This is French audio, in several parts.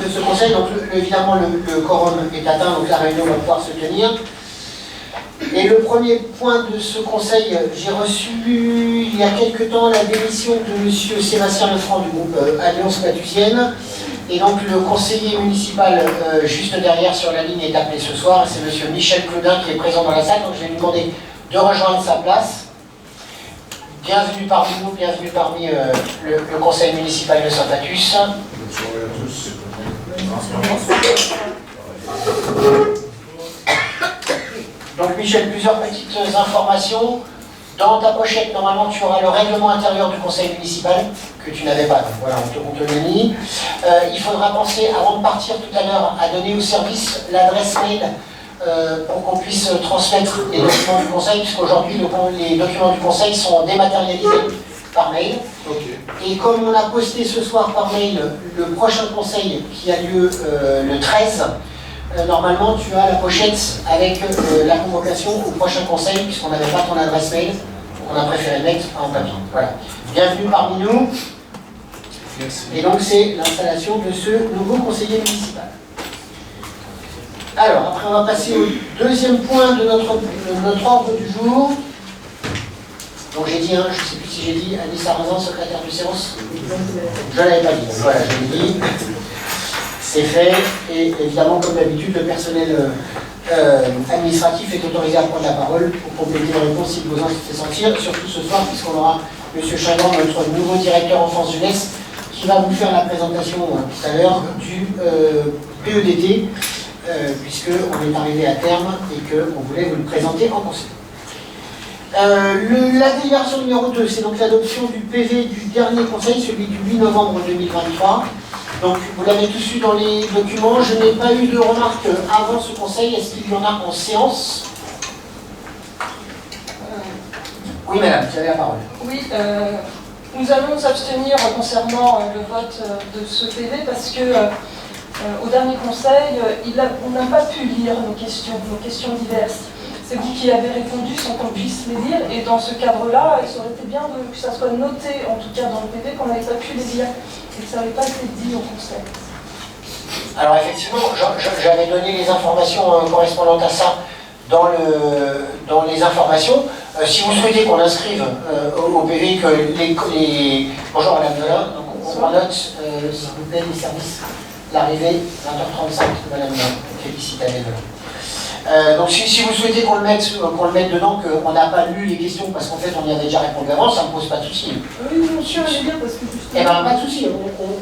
de ce conseil. Donc évidemment le quorum est atteint, donc la réunion va pouvoir se tenir. Et le premier point de ce conseil, j'ai reçu il y a quelque temps la démission de M. Sébastien Lefranc du groupe Alliance Malthusienne. Et donc le conseiller municipal juste derrière sur la ligne est appelé ce soir. C'est M. Michel Claudin qui est présent dans la salle. Donc je vais lui demander de rejoindre sa place. Bienvenue parmi nous, bienvenue parmi le conseil municipal de Saint-Patus. Bonjour à tous. Donc Michel, plusieurs petites informations. Dans ta pochette, normalement, tu auras le règlement intérieur du conseil municipal, que tu n'avais pas. Donc voilà, on te l'a mis. Il faudra penser, avant de partir tout à l'heure, à donner au service l'adresse mail pour qu'on puisse transmettre les documents du conseil, puisqu'aujourd'hui, les documents du conseil sont dématérialisés par mail. Okay. Et comme on a posté ce soir par mail le prochain conseil qui a lieu le 13, normalement, tu as la pochette avec la convocation au prochain conseil, puisqu'on n'avait pas ton adresse mail, donc on a préféré le mettre en papier. Voilà. Bienvenue parmi nous. Merci. Et donc, c'est l'installation de ce nouveau conseiller municipal. Alors, après, on va passer au deuxième point de notre ordre du jour. Donc, j'ai dit, je ne sais plus si j'ai dit, Annie Sarrazin, secrétaire de séance. Je ne l'avais pas dit. Voilà, je l'ai dit. C'est fait, et évidemment, comme d'habitude, le personnel administratif est autorisé à prendre la parole pour compléter les réponses si le besoin se fait sentir, surtout ce soir, puisqu'on aura M. Chagan, notre nouveau directeur enfance-jeunesse, qui va vous faire la présentation tout à l'heure du PEDT, puisqu'on est arrivé à terme et qu'on voulait vous le présenter en conseil. La délibération numéro 2, c'est donc l'adoption du PV du dernier conseil, celui du 8 novembre 2023. Donc, vous l'avez tous eu dans les documents. Je n'ai pas eu de remarques avant ce conseil. Est-ce qu'il y en a en séance? Oui, madame, vous avez la parole. Oui, nous allons nous abstenir concernant le vote de ce PV parce que au dernier conseil, on n'a pas pu lire nos questions diverses. C'est vous qui avez répondu sans qu'on puisse les lire, et dans ce cadre-là, il aurait été bien que ça soit noté, en tout cas dans le PV, qu'on n'avait pas pu les lire, et que ça n'avait pas été dit au conseil. Alors effectivement, j'avais donné les informations correspondantes à ça dans les informations. Si vous souhaitez qu'on inscrive au PV que les... Bonjour Madame Delin, donc on note, s'il vous plaît, les services, l'arrivée, 20h35, Madame Félicite Delin. Donc si vous souhaitez qu'on le mette dedans, qu'on n'a pas lu les questions parce qu'en fait on y avait déjà répondu avant, ça ne me pose pas de souci. Oui, monsieur, allez bien parce que justement... Eh bien, pas de souci,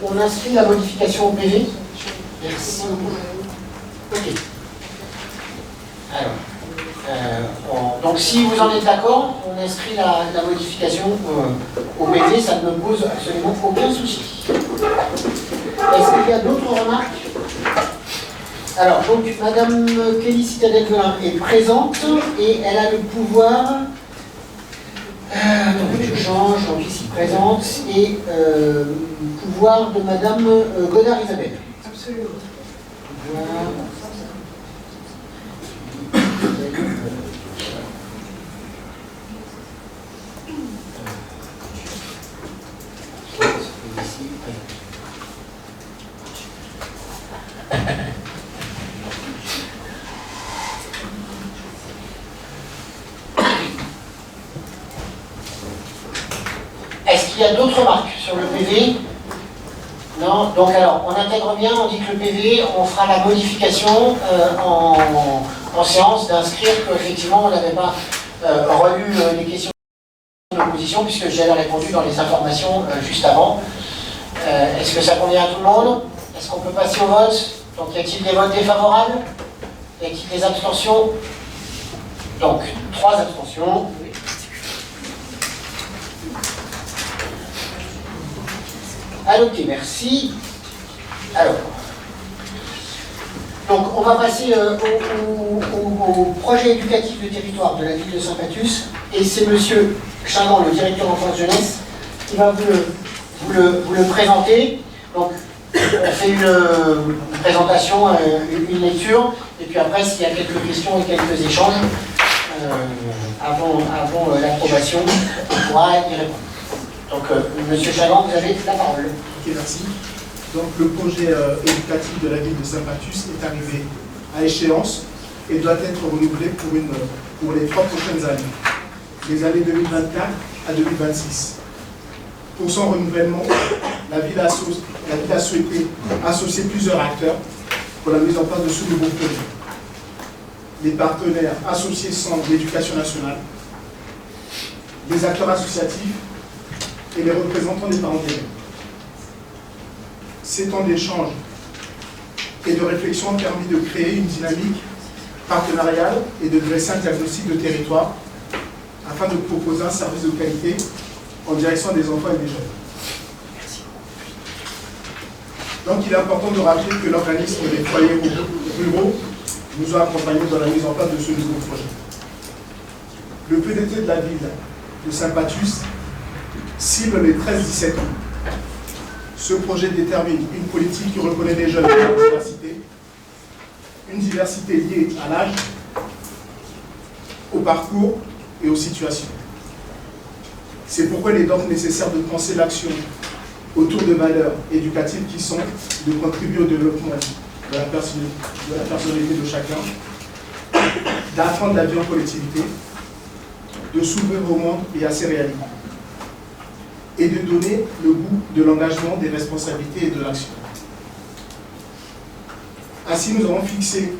on inscrit la modification au PV. Merci. Ok. Alors, donc si vous en êtes d'accord, on inscrit la modification au PV, ça ne me pose absolument aucun souci. Est-ce qu'il y a d'autres remarques? Alors, donc, Madame Kelly Citadelle-Velin est présente et elle a le pouvoir. Donc, je change, donc ici présente, et pouvoir de Madame Godard Isabelle. Absolument. Voilà. Est-ce qu'il y a d'autres remarques sur le PV? Non. Donc alors, on intègre bien, on dit que le PV, on fera la modification en séance d'inscrire qu'effectivement, on n'avait pas relu les questions d'opposition, puisque j'avais répondu dans les informations juste avant. Est-ce que ça convient à tout le monde? Est-ce qu'on peut passer au vote? Donc, y a-t-il des votes défavorables? Y a-t-il des abstentions? Donc, 3 abstentions. Adopté, merci. Alors, donc on va passer au projet éducatif de territoire de la ville de Saint-Patus, et c'est Monsieur Chagan, le directeur enfance-jeunesse, qui va vous le présenter. Donc, on fait une présentation, une lecture, et puis après, s'il y a quelques questions et quelques échanges, avant l'approbation, on pourra y répondre. Donc, Monsieur Chagan, vous avez la parole. Ok, merci. Donc le projet éducatif de la ville de Saint-Pathus est arrivé à échéance et doit être renouvelé pour les 3 prochaines années, les années 2024 à 2026. Pour son renouvellement, la ville a souhaité associer plusieurs acteurs pour la mise en place de ce nouveau projet. Les partenaires associés sont l'Éducation nationale, les acteurs associatifs et les représentants des parents d'élèves. Ces temps d'échange et de réflexion ont permis de créer une dynamique partenariale et de dresser un diagnostic de territoire afin de proposer un service de qualité en direction des enfants et des jeunes. Donc il est important de rappeler que l'organisme des foyers ruraux nous a accompagnés dans la mise en place de ce nouveau projet. Le PDT de la ville de Saint-Pathus cible les 13-17 ans. Ce projet détermine une politique qui reconnaît les jeunes dans la diversité, une diversité liée à l'âge, au parcours et aux situations. C'est pourquoi il est donc nécessaire de penser l'action autour de valeurs éducatives qui sont de contribuer au développement de la personnalité de chacun, d'apprendre la vie en collectivité, de s'ouvrir au monde et à ses réalités, et de donner le goût de l'engagement, des responsabilités et de l'action. Ainsi, nous avons fixé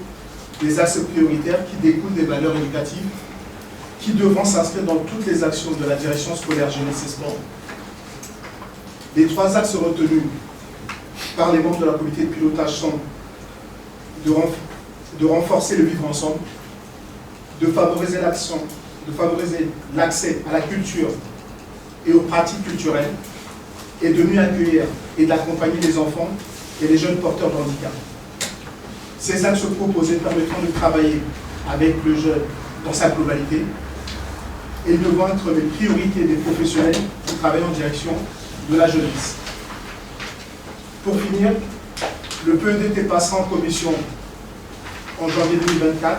des axes prioritaires qui découlent des valeurs éducatives qui devront s'inscrire dans toutes les actions de la direction scolaire jeunesse et sport. Les 3 axes retenus par les membres de la comité de pilotage sont de renforcer le vivre ensemble, de favoriser l'accès à la culture et aux pratiques culturelles, et de mieux accueillir et d'accompagner les enfants et les jeunes porteurs de handicap. Ces axes proposés permettront de travailler avec le jeune dans sa globalité et devront être les priorités des professionnels qui travaillent en direction de la jeunesse. Pour finir, le PEDT passera en commission en janvier 2024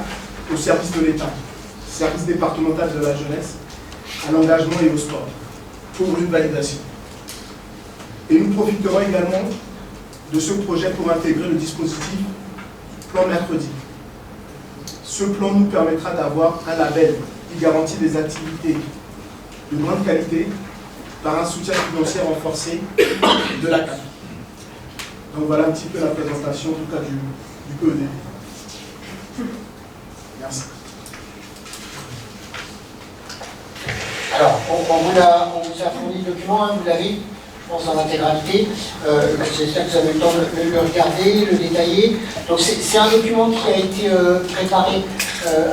au service de l'État, service départemental de la jeunesse, à l'engagement et au sport, pour une validation. Et nous profiterons également de ce projet pour intégrer le dispositif Plan Mercredi. Ce plan nous permettra d'avoir un label qui garantit des activités de grande qualité par un soutien financier renforcé de la CAF. Donc voilà un petit peu la présentation en tout cas du PED. Merci. Alors, on vous a fourni le document, hein, vous l'avez, je pense, dans l'intégralité. J'espère que vous avez le temps de le regarder, le détailler. Donc c'est un document qui a été préparé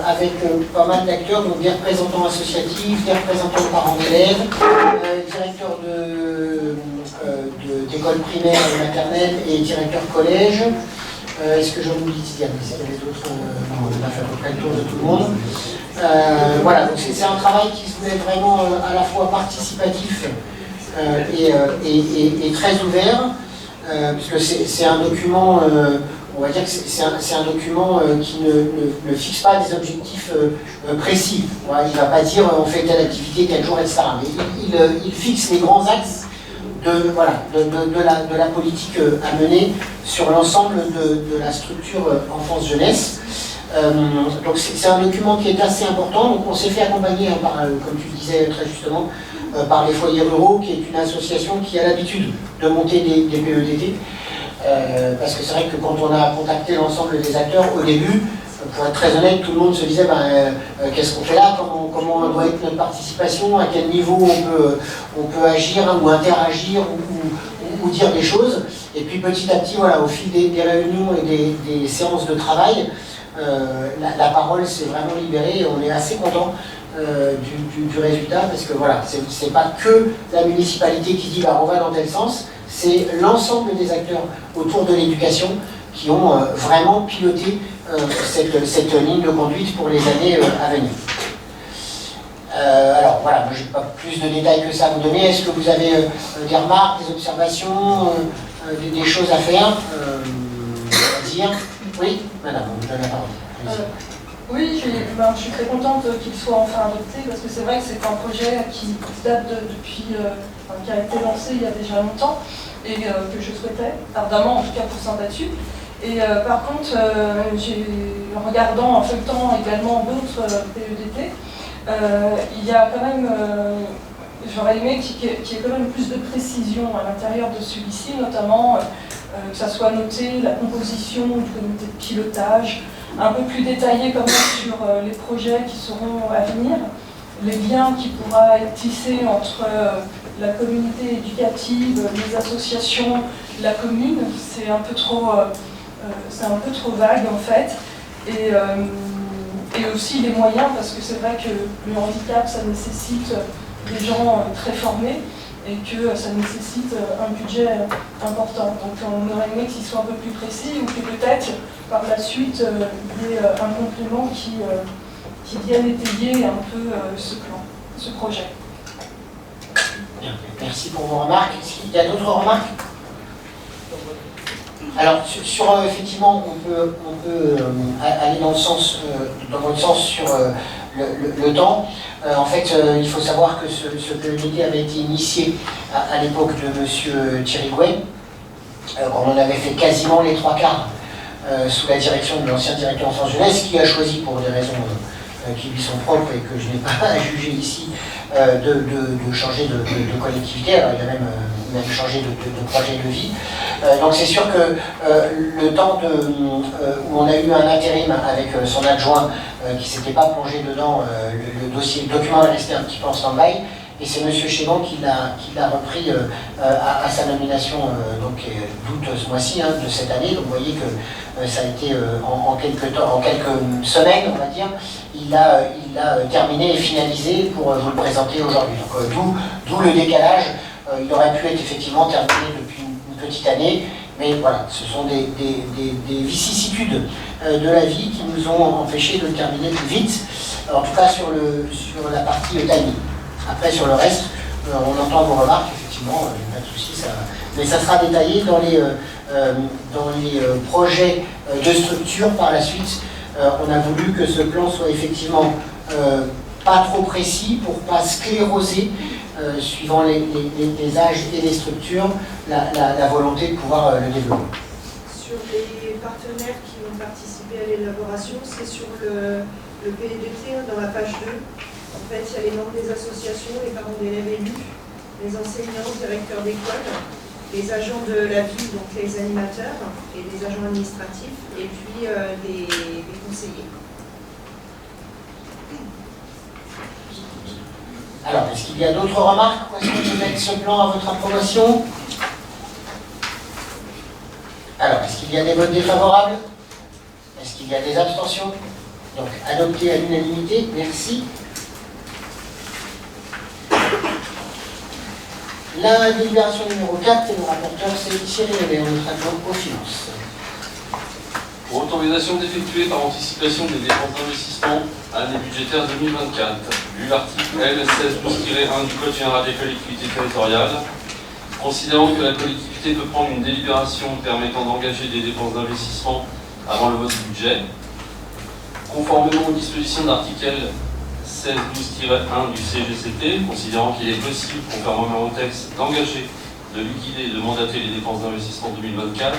avec pas mal d'acteurs, donc des représentants associatifs, des représentants de parents d'élèves, directeurs d'école primaire et maternelle et directeur collège. Est-ce que j'en oublie? Il y a les autres, on a fait à peu près le tour de tout le monde. Voilà, donc c'est un travail qui se voulait vraiment à la fois participatif et très ouvert, puisque c'est un document, on va dire que c'est un document qui ne fixe pas des objectifs précis. Voilà, il ne va pas dire on fait telle activité, tel jour, etc. Mais il fixe les grands axes de la politique à mener sur l'ensemble de la structure enfance-jeunesse. Donc c'est un document qui est assez important. Donc on s'est fait accompagner, par, comme tu le disais très justement, par les foyers ruraux, qui est une association qui a l'habitude de monter des PEDT. Parce que c'est vrai que quand on a contacté l'ensemble des acteurs au début, pour être très honnête, tout le monde se disait qu'est-ce qu'on fait là, comment doit être notre participation, à quel niveau on peut agir, hein, ou interagir ou dire des choses. Et puis petit à petit, voilà, au fil des réunions et des séances de travail, la parole s'est vraiment libérée et on est assez content du résultat, parce que voilà, c'est pas que la municipalité qui dit on va dans tel sens, c'est l'ensemble des acteurs autour de l'éducation qui ont vraiment piloté cette ligne de conduite pour les années à venir. Alors voilà, moi je n'ai pas plus de détails que ça à vous donner. Est-ce que vous avez des remarques, des observations, des choses à faire, à dire? Oui, madame, on vous donne la parole. Oui, je suis très contente qu'il soit enfin adopté, parce que c'est vrai que c'est un projet qui date depuis, qui a été lancé il y a déjà longtemps. et que je souhaitais, ardemment en tout cas pour Saint-Batu. Et par contre, en regardant, en feuilletant également d'autres PEDT, il y a quand même, j'aurais aimé qu'il y ait quand même plus de précision à l'intérieur de celui-ci, notamment que ça soit noté la composition du comité de pilotage, un peu plus détaillé quand même sur les projets qui seront à venir, les liens qui pourra être tissés entre la communauté éducative, les associations, la commune. C'est un peu trop vague en fait. Et aussi les moyens, parce que c'est vrai que le handicap, ça nécessite des gens très formés et que ça nécessite un budget important. Donc on aurait aimé qu'il soit un peu plus précis ou que peut-être par la suite il y ait un complément qui vienne étayer un peu ce plan, ce projet. Bien, merci pour vos remarques. Est-ce qu'il y a d'autres remarques? Alors, effectivement, on peut aller dans votre sens sur le temps. En fait, il faut savoir que ce PEDT avait été initié à l'époque de M. Thierry Gouet. On en avait fait quasiment les 3/4 sous la direction de l'ancien directeur enfance jeunesse, qui a choisi, pour des raisons qui lui sont propres et que je n'ai pas à juger ici, de changer de collectivité. Alors, il a même changé de projet de vie. Donc c'est sûr que le temps où on a eu un intérim avec son adjoint qui ne s'était pas plongé dedans, le document est resté un petit peu en stand-by, et c'est M. Chégon qui l'a repris à sa nomination d'août ce mois-ci, de cette année. Donc vous voyez que ça a été en quelques semaines, on va dire, il l'a terminé et finalisé pour vous le présenter aujourd'hui. Donc d'où le décalage. Il aurait pu être effectivement terminé depuis une petite année, mais voilà, ce sont des vicissitudes de la vie qui nous ont empêché de le terminer plus vite, en tout cas sur la partie timing. Après, sur le reste, on entend vos remarques, effectivement, pas de souci, mais ça sera détaillé dans les projets de structure par la suite. On a voulu que ce plan soit effectivement pas trop précis pour pas scléroser, suivant les âges et les structures, la volonté de pouvoir le développer. Sur les partenaires qui ont participé à l'élaboration, c'est sur le PEDT, dans la page 2. En fait, il y a les membres des associations, les parents d'élèves élus, les enseignants, directeurs d'école, les agents de la ville, donc les animateurs et les agents administratifs, et puis les conseillers. Alors, est-ce qu'il y a d'autres remarques? Est-ce qu'on peut mettre ce plan à votre approbation? Alors, est-ce qu'il y a des votes défavorables? Est-ce qu'il y a des abstentions? Donc, adopté à l'unanimité, merci. La délibération numéro 4, et le rapporteur, c'est Thierry Lévert, notre adjoint aux finances. Pour autorisation d'effectuer par anticipation des dépenses d'investissement année budgétaire 2024, vu l'article L1612-1 du Code général des collectivités territoriales, considérant que la collectivité peut prendre une délibération permettant d'engager des dépenses d'investissement avant le vote du budget, conformément aux dispositions de l'article 1612-1 du CGCT, considérant qu'il est possible, conformément au texte, d'engager, de liquider et de mandater les dépenses d'investissement 2024,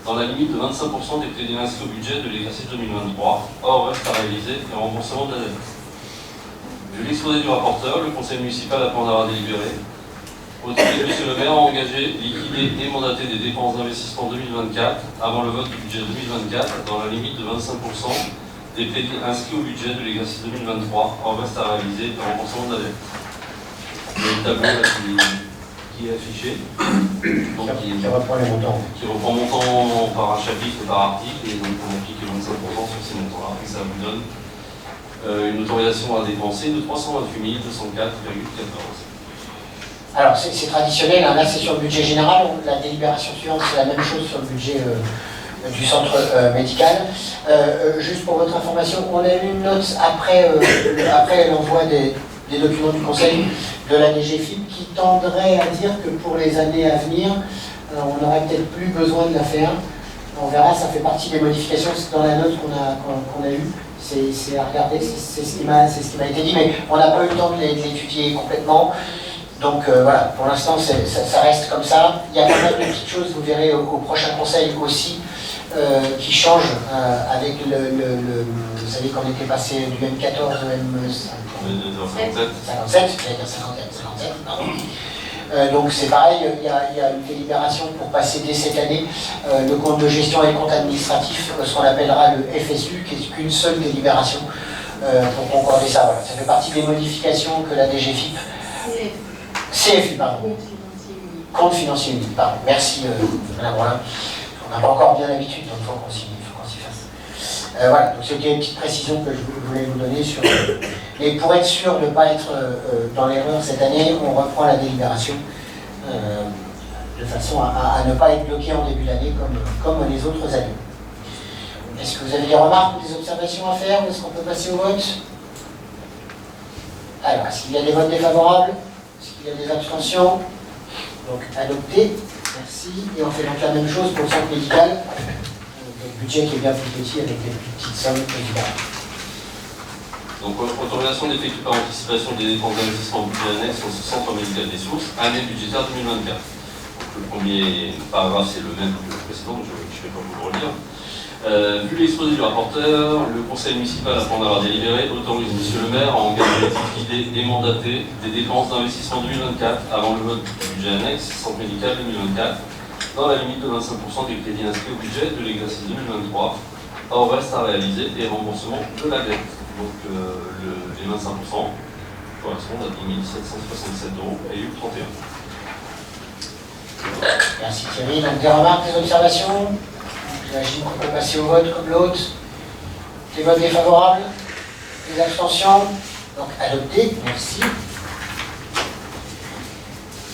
dans la limite de 25% des crédits inscrits au budget de l'exercice 2023, hors reste à réaliser et remboursement de la dette. Vu l'exposé du rapporteur, le conseil municipal, après en avoir délibéré, autorise M. le maire à engager, liquider et mandater des dépenses d'investissement 2024 avant le vote du budget 2024 dans la limite de 25% des crédits inscrits au budget de l'exercice 2023, hors reste à réaliser et remboursement de la dette. Le tableau là, qui est affiché, donc qui reprend les montants. Qui reprend montant par un chapitre et par article, et donc on applique 25% sur ces montants-là, et ça vous donne une autorisation à dépenser de 328 204,14. Alors c'est traditionnel, là c'est sur le budget général, la délibération suivante c'est la même chose sur le budget du centre médical. Juste pour votre information, on a eu une note après l'envoi des documents du Conseil de la DGFiP qui tendrait à dire que pour les années à venir, on n'aurait peut-être plus besoin de la faire. On verra, ça fait partie des modifications, c'est dans la note qu'on a eue. C'est à regarder, c'est ce qui m'a été dit, mais on n'a pas eu le temps de l'étudier complètement. Donc voilà, pour l'instant ça reste comme ça. Il y a pas mal de petites choses, vous verrez au prochain conseil aussi, qui changent avec vous savez qu'on était passé du M14 au M57, j'allais dire 57, pardon. Donc c'est pareil, il y a une délibération pour passer dès cette année le compte de gestion et le compte administratif, ce qu'on appellera le FSU, qui est qu'une seule délibération pour concorder ça. Voilà. Ça fait partie des modifications que la DGFIP... CFU, pardon. Compte financier unique, pardon. Merci Madame Rollin. On n'a pas encore bien l'habitude, donc il faut qu'on s'y fasse. Voilà, donc c'était une petite précision que je voulais vous donner sur... Et pour être sûr de ne pas être dans l'erreur cette année, on reprend la délibération de façon à ne pas être bloqué en début d'année comme les autres années. Est-ce que vous avez des remarques ou des observations à faire? Est-ce qu'on peut passer au vote? Alors, est-ce qu'il y a des votes défavorables? Est-ce qu'il y a des abstentions? Donc, adopté. Merci. Et on fait donc la même chose pour le centre médical. Le budget qui est bien plus petit avec des plus petites sommes évidemment. Donc, autorisation d'effectuer par anticipation des dépenses d'investissement au budget annexe au centre médical des sources, année budgétaire 2024. Donc, le premier paragraphe, c'est le même que le précédent, je ne vais pas vous le relire. Vu l'exposé du rapporteur, le conseil municipal, après en avoir délibéré, autorise monsieur le maire à engager liquider et mandater des dépenses d'investissement 2024 avant le vote du budget annexe centre médical 2024, dans la limite de 25% des crédits inscrits au budget de l'exercice 2023, hors reste à réaliser et remboursement de la dette. Donc les 25% correspondent à 10 767 € et 31. Merci Thierry. Donc des remarques, des observations? J'imagine qu'on peut passer au vote comme l'autre. Des votes défavorables? Des abstentions? Donc adopté, merci.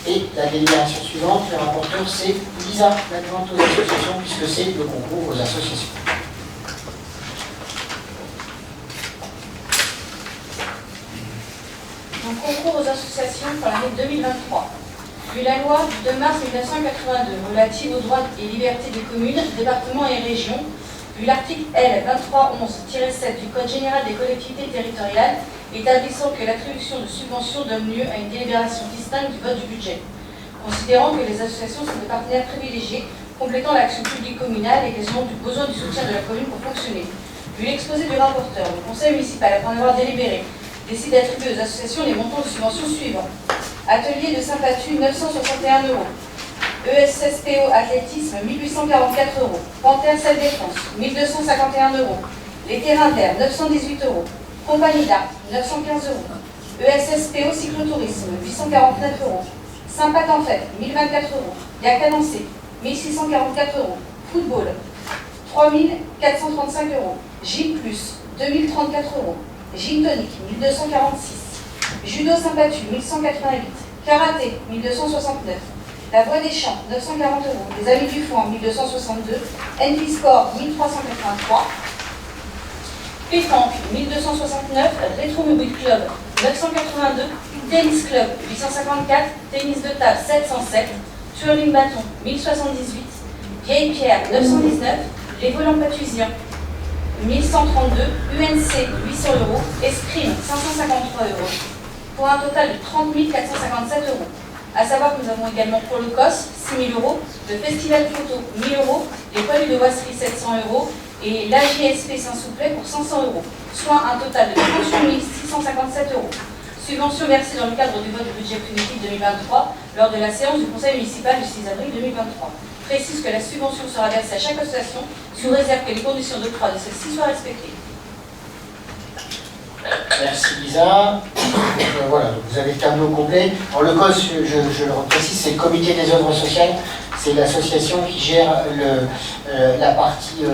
Et la délibération suivante, le rapporteur c'est Lisa, l'adjointe aux associations, puisque c'est le concours aux associations. Donc, concours aux associations pour l'année 2023. Vu la loi du 2 mars 1982 relative aux droits et libertés des communes, départements et régions, vu l'article L. 2311-7 du Code général des collectivités territoriales, établissant que l'attribution de subventions donne lieu à une délibération distincte du vote du budget, considérant que les associations sont des partenaires privilégiés complétant l'action publique communale et qu'elles ont besoin du soutien de la commune pour fonctionner. Vu l'exposé du rapporteur, le conseil municipal, après en avoir délibéré, décide d'attribuer aux associations les montants de subventions suivants. Atelier de Saint-Patu, 961 €. ESSPO Athlétisme, 1844 €. Panthère Salle Défense, 1251 €. Les terrains verts, 918 €. Compagnie d'Art, 915 €. ESSPO Cyclotourisme, 849 €. Saint-Pat en fête, 1024 €. Yacanancé, 1644 €. Football, 3435 €. Gym Plus, 2034 €. Gym Tonique, 1246. Judo Saint-Patu, 1188. Karaté, 1269. La Voie des Champs, 940 €. Les Amis du Foin, 1262. NP Sport, 1383. Pétanque, 1269. Rétro Mobile Club, 982. Tennis Club, 854. Tennis de table, 707. Twirling Bâton, 1078. Vieille Pierre, 919. Les Volants Patusiens, 1132. UNC, 800 €. Escrime, 553 €. Pour un total de 30 457 €. À savoir que nous avons également pour le COS 6 000 €, le Festival Photo 1 000 €, les poilus de Boisserie 700 € et l'AJSP Saint-Souplet pour 500 €, soit un total de 38 657 €. Subvention versée dans le cadre du vote du budget primitif 2023 lors de la séance du conseil municipal du 6 avril 2023. Précise que la subvention sera versée à chaque association sous réserve que les conditions d'octroi de celle-ci soient respectées. Merci Lisa. Voilà, donc vous avez le tableau complet. Alors le COS, je le reprécise, c'est le comité des œuvres sociales. C'est l'association qui gère la partie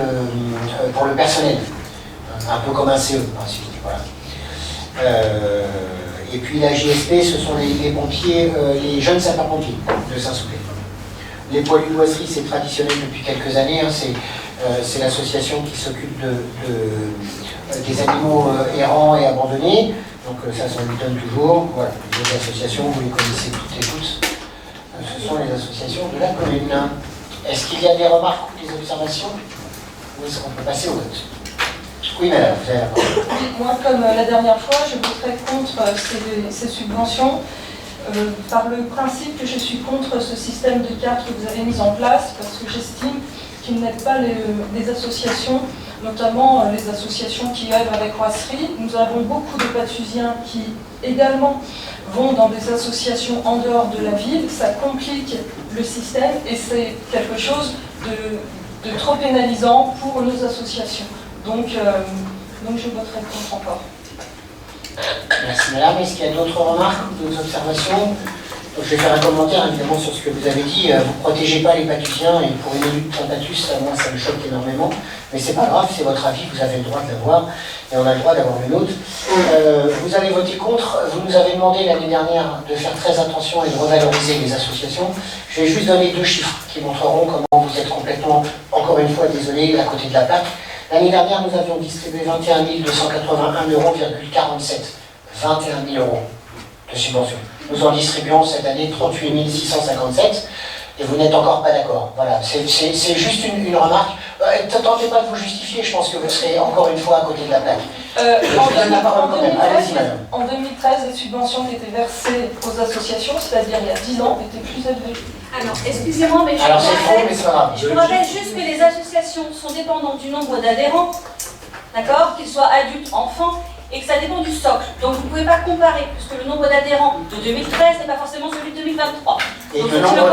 pour le personnel. Un peu comme un CE, voilà. Et puis la JSP, ce sont les pompiers, les jeunes sapeurs-pompiers de Saint-Souplet. Les poilus de Boisserie, c'est traditionnel depuis quelques années. Hein, c'est l'association qui s'occupe des animaux errants et abandonnés. Donc ça lui donne toujours. Voilà, les autres associations, vous les connaissez toutes et tous. Ce sont les associations de la commune. Est-ce qu'il y a des remarques ou des observations? Ou est-ce qu'on peut passer au vote? Oui, madame, vous avez la parole. Moi, comme la dernière fois, je voterai contre ces subventions. par le principe que je suis contre ce système de cartes que vous avez mis en place, parce que j'estime qu'il n'aide pas les associations, notamment les associations qui œuvrent avec Roisserie. Nous avons beaucoup de Pathusiens qui également vont dans des associations en dehors de la ville. Ça complique le système et c'est quelque chose de trop pénalisant pour nos associations. Donc je voterai contre encore. Merci madame. Est-ce qu'il y a d'autres remarques ou d'autres observations? Je vais faire un commentaire évidemment sur ce que vous avez dit. Vous ne protégez pas les Pathusiens et pour une élue de Saint-Pathus, moi ça me choque énormément. Mais c'est pas grave, c'est votre avis, vous avez le droit de l'avoir et on a le droit d'avoir le nôtre. Vous avez voté contre, vous nous avez demandé l'année dernière de faire très attention et de revaloriser les associations. Je vais juste donner 2 chiffres qui montreront comment vous êtes complètement, encore une fois, désolé, à côté de la plaque. L'année dernière, nous avions distribué 21 281,47 €. 21 000 € de subventions. Nous en distribuons cette année 38 657 et vous n'êtes encore pas d'accord. Voilà, c'est juste une remarque. Tentez pas de vous justifier, je pense que vous serez encore une fois à côté de la plaque. En 2013, les subventions qui étaient versées aux associations, c'est-à-dire il y a 10 ans, étaient plus élevées. Alors, excusez-moi, mais Alors c'est faux, mais c'est pas grave. je vous rappelle juste que les associations sont dépendantes du nombre d'adhérents, d'accord, qu'ils soient adultes, enfants, et que ça dépend du socle. Donc vous ne pouvez pas comparer, puisque le nombre d'adhérents de 2013 n'est pas forcément celui de 2023. Et Donc que le nombre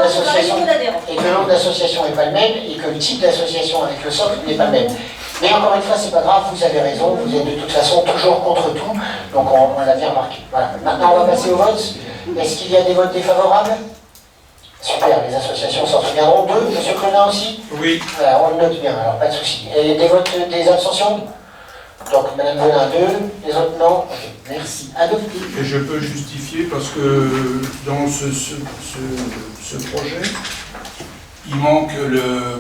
d'associations n'est pas le même, et que le type d'association avec le socle n'est pas le même. Mais encore une fois, c'est pas grave, vous avez raison, vous êtes de toute façon toujours contre tout, donc on l'a bien remarqué. Voilà. Maintenant on va passer au vote. Est-ce qu'il y a des votes défavorables? Super, les associations s'en souviendront. 2, M. Clonin aussi? Oui. Voilà, on le note bien, alors pas de souci. Et des votes, des abstentions? Donc, Mme Velin, 2, les autres non. Ok, merci. Adopté. Et je peux justifier parce que dans ce projet, il manque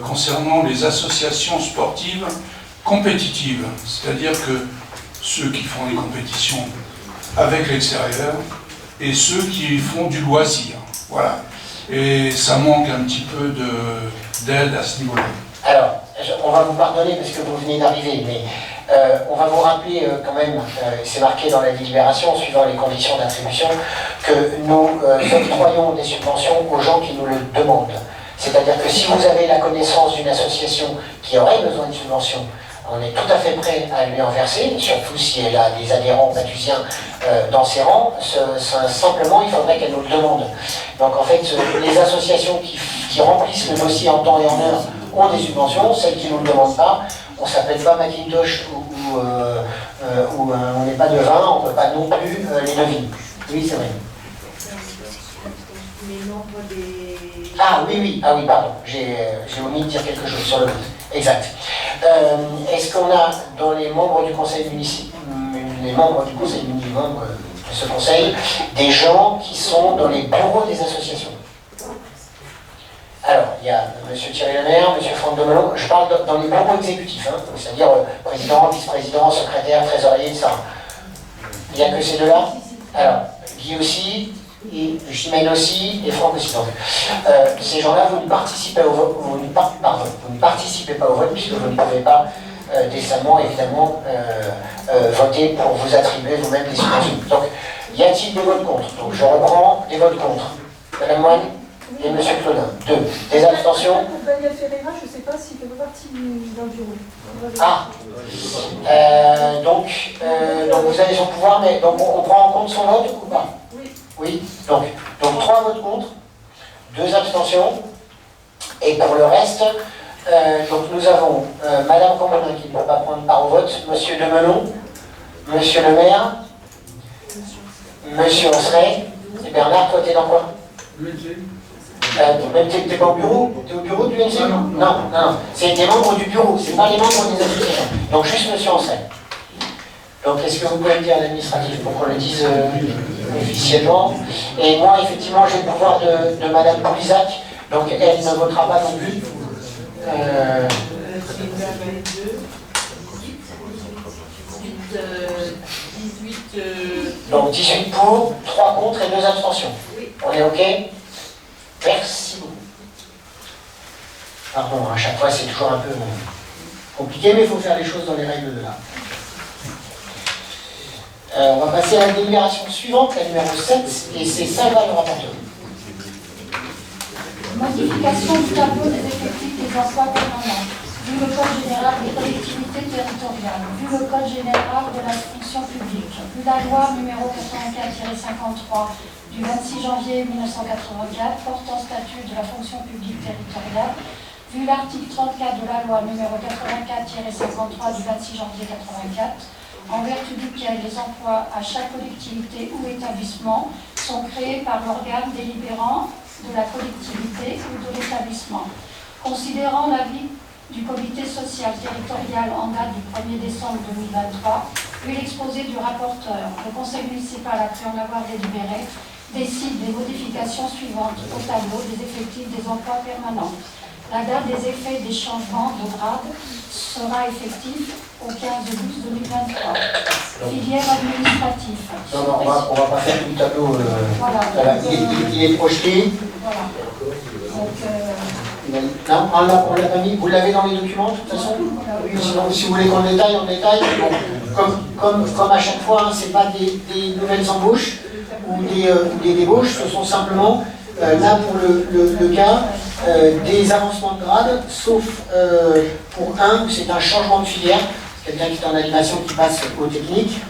concernant les associations sportives compétitives. C'est-à-dire que ceux qui font les compétitions avec l'extérieur et ceux qui font du loisir. Voilà. Et ça manque un petit peu d'aide à ce niveau-là. Alors, on va vous pardonner parce que vous venez d'arriver, mais on va vous rappeler quand même, c'est marqué dans la délibération, suivant les conditions d'attribution, que nous octroyons des subventions aux gens qui nous le demandent. C'est-à-dire que si vous avez la connaissance d'une association qui aurait besoin de subventions, on est tout à fait prêt à lui en verser, surtout si elle a des adhérents pathusiens dans ses rangs. Simplement, il faudrait qu'elle nous le demande. Donc en fait, les associations qui remplissent le dossier en temps et en heure ont des subventions, celles qui ne nous le demandent pas, on ne s'appelle pas Macintosh ou on n'est pas de vin, on ne peut pas non plus les deviner. Oui, c'est vrai. Ah oui, pardon, j'ai omis de dire quelque chose sur le vote. Exact. Est-ce qu'on a dans les membres du conseil municipal, les membres du conseil municipal, de ce conseil, des gens qui sont dans les bureaux des associations? Alors, il y a M. Thierry Lemaire, M. Franck Demelon, je parle dans les bureaux exécutifs, hein, c'est-à-dire président, vice-président, secrétaire, trésorier, etc. Il n'y a que ces deux-là? Alors, Guy aussi, et Chimène aussi, et Franck aussi. Donc, ces gens-là, vous ne participez pas au vote, puisque vous ne pouvez pas décemment, évidemment, voter pour vous attribuer vous-même des subventions. Donc, y a-t-il des votes contre? Donc, je reprends des votes contre. Madame Moine et M. Clonin. 2. Des abstentions? Pour Daniel Ferreira, je ne sais pas s'il fait partie d'un bureau. Ah, donc vous avez son pouvoir, mais donc on prend en compte son vote ou pas? Oui. Oui, donc 3 votes contre, 2 abstentions, et pour le reste, donc nous avons Madame Commonin qui ne peut pas prendre part au vote, Monsieur Demelon, Monsieur le maire, Monsieur Osseret, et Bernard, toi t'es dans quoi? T'es pas au bureau? T'es au bureau du UNC? Non, c'est des membres du bureau, c'est pas les membres des associations. Donc juste Monsieur Ancel. Donc est-ce que vous pouvez me dire à l'administratif pour qu'on le dise officiellement? Et moi, effectivement, j'ai le pouvoir de Madame Poulizac, donc elle ne votera pas non plus. Donc 18 pour, 3 contre et 2 abstentions. On est OK? Merci beaucoup. Pardon, à chaque fois c'est toujours un peu compliqué, mais il faut faire les choses dans les règles de l'art. On va passer à la délibération suivante, la numéro 7, et c'est Salva le rapporteur. Modification du tableau des effectifs des emplois permanents. Vu le Code général des collectivités territoriales, vu le Code général de la fonction publique, vu la loi numéro 84-53 du 26 janvier 1984 portant statut de la fonction publique territoriale, vu l'article 34 de la loi numéro 84-53 du 26 janvier 84, en vertu duquel les emplois à chaque collectivité ou établissement sont créés par l'organe délibérant de la collectivité ou de l'établissement. Considérant l'avis du comité social territorial en date du 1er décembre 2023, vu l'exposé du rapporteur, le conseil municipal, après en avoir délibéré, décide des modifications suivantes au tableau des effectifs des emplois permanents. La date des effets des changements de grade sera effective au 15/12/2023. Filière administrative. Non, on va pas faire tout le tableau. Voilà, il est projeté. Voilà. Donc, non, on l'a pas mis. Vous l'avez dans les documents, de toute façon. Sinon, si vous voulez qu'on détaille, on détaille. Bon, comme à chaque fois, hein, ce n'est pas des nouvelles embauches ou des débauches, ce sont simplement, là pour le cas, des avancements de grade, sauf pour un, c'est un changement de filière. Quelqu'un qui est en animation qui passe aux techniques.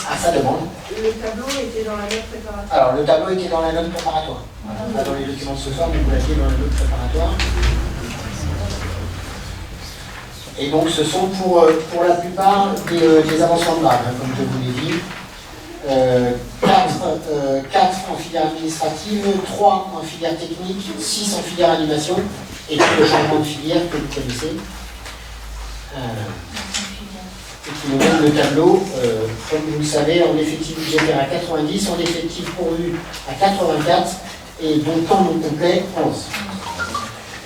Ah, ça demande. Le tableau était dans la note préparatoire. Alors, le tableau était dans la note préparatoire. Pas dans les documents de ce soir, mais vous l'aviez dans la note préparatoire. Et donc, ce sont pour la plupart des avancements de grade, hein, comme je vous l'ai dit. 4 en filière administrative, 3 en filière technique, 6 en filière animation, et puis le changement de filière que vous connaissez. Et qui nous donne le tableau, comme vous le savez, en effectif budgétaire à 90, en effectif pourvu à 84, et dont temps non complet 11.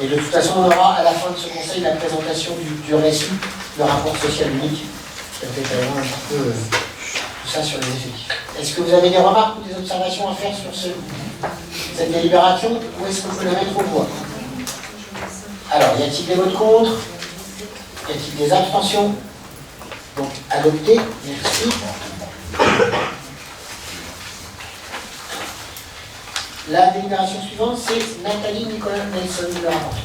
Et de toute façon, on aura à la fin de ce conseil la présentation du récit, le rapport social unique, qui fait quand même un peu tout ça sur les effectifs. Est-ce que vous avez des remarques ou des observations à faire sur cette délibération, ou est-ce qu'on peut la mettre au voie? Alors, y a-t-il des votes contre? Y a-t-il des abstentions? Donc, adopté, merci. La délibération suivante, c'est Nathalie Nicolas Nelson, le rapporteur.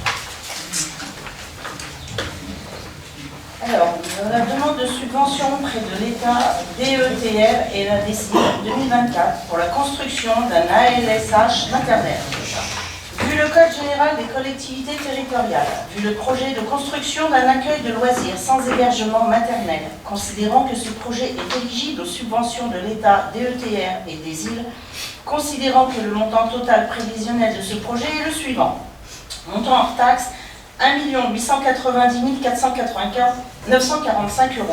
Alors, la demande de subvention auprès de l'État, DETR et la DECI 2024 pour la construction d'un ALSH maternel. Vu le Code général des collectivités territoriales, vu le projet de construction d'un accueil de loisirs sans hébergement maternel, considérant que ce projet est éligible aux subventions de l'État, DETR et des îles, considérant que le montant total prévisionnel de ce projet est le suivant. Montant hors taxe, 1 890 945 €.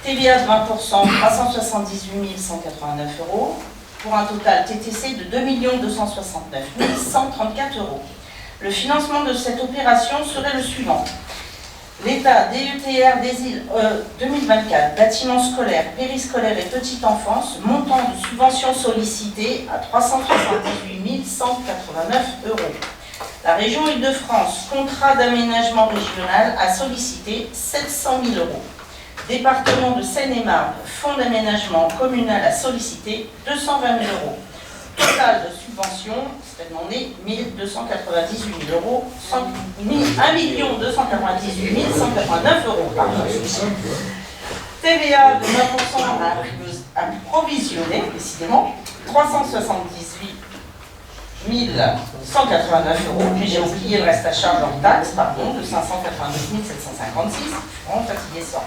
TVA de 20%, 378 189 €. Pour un total TTC de 2 269 134 €. Le financement de cette opération serait le suivant. L'État, DETR des îles 2024, bâtiments scolaires, périscolaires et petite enfance, montant de subvention sollicité à 378 189 €. La région Île-de-France, contrat d'aménagement régional, a sollicité 700 000 €. Département de Seine-et-Marne, fonds d'aménagement communal a sollicité 220 000 €. Total de subvention, c'est demandé 1 298 000 €, 1 298 189 €. TVA de 20% à provisionner, décidément, 378 189 €, mais j'ai oublié le reste à charge hors taxe, pardon, de 589 756, je suis vraiment fatigué ça.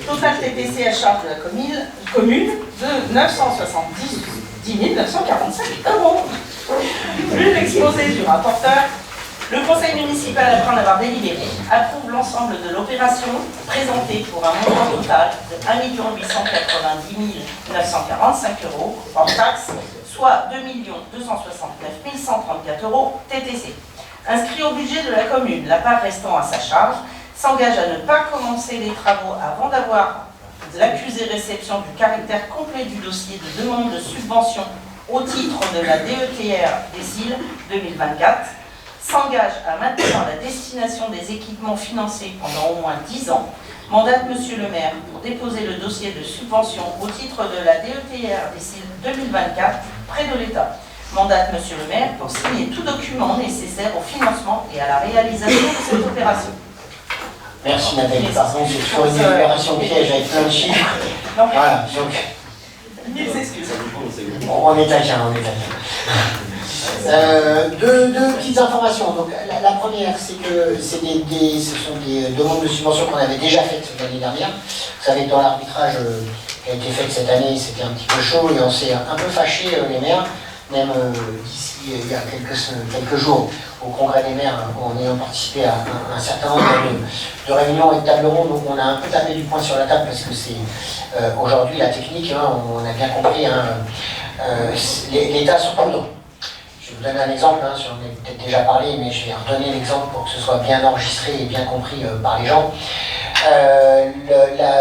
Total TTC à charge de la commune de 970 945 €. Vu l'exposé du rapporteur, le conseil municipal, après en avoir délibéré, approuve l'ensemble de l'opération présentée pour un montant total de 1 890 945 € hors taxe, soit 2 269 134 € TTC. Inscrit au budget de la commune, la part restant à sa charge, s'engage à ne pas commencer les travaux avant d'avoir l'accusé réception du caractère complet du dossier de demande de subvention au titre de la DETR des îles 2024. s'engage à maintenir la destination des équipements financés pendant au moins 10 ans, mandate Monsieur le maire pour déposer le dossier de subvention au titre de la DETR d'ici 2024 près de l'État. Mandate Monsieur le maire pour signer tout document nécessaire au financement et à la réalisation de cette opération. Merci Nathalie. Par contre, c'est toujours une opération piège avec plein de chiffres. Voilà, donc. Mille excuses. On est taquin, on est taquin. Deux petites informations. Donc, la première, c'est que ce sont des demandes de subvention qu'on avait déjà faites l'année dernière. Vous savez, dans l'arbitrage qui a été fait cette année, c'était un petit peu chaud et on s'est un peu fâché les maires, même d'ici il y a quelques jours au congrès des maires, en ayant participé à un certain nombre de réunions et de tables rondes. Donc on a un peu tapé du poing sur la table parce que c'est aujourd'hui la technique, hein, on a bien compris, hein, l'État se prend dedans. Je vais vous donner un exemple, hein, j'en ai peut-être déjà parlé, mais je vais redonner l'exemple pour que ce soit bien enregistré et bien compris par les gens.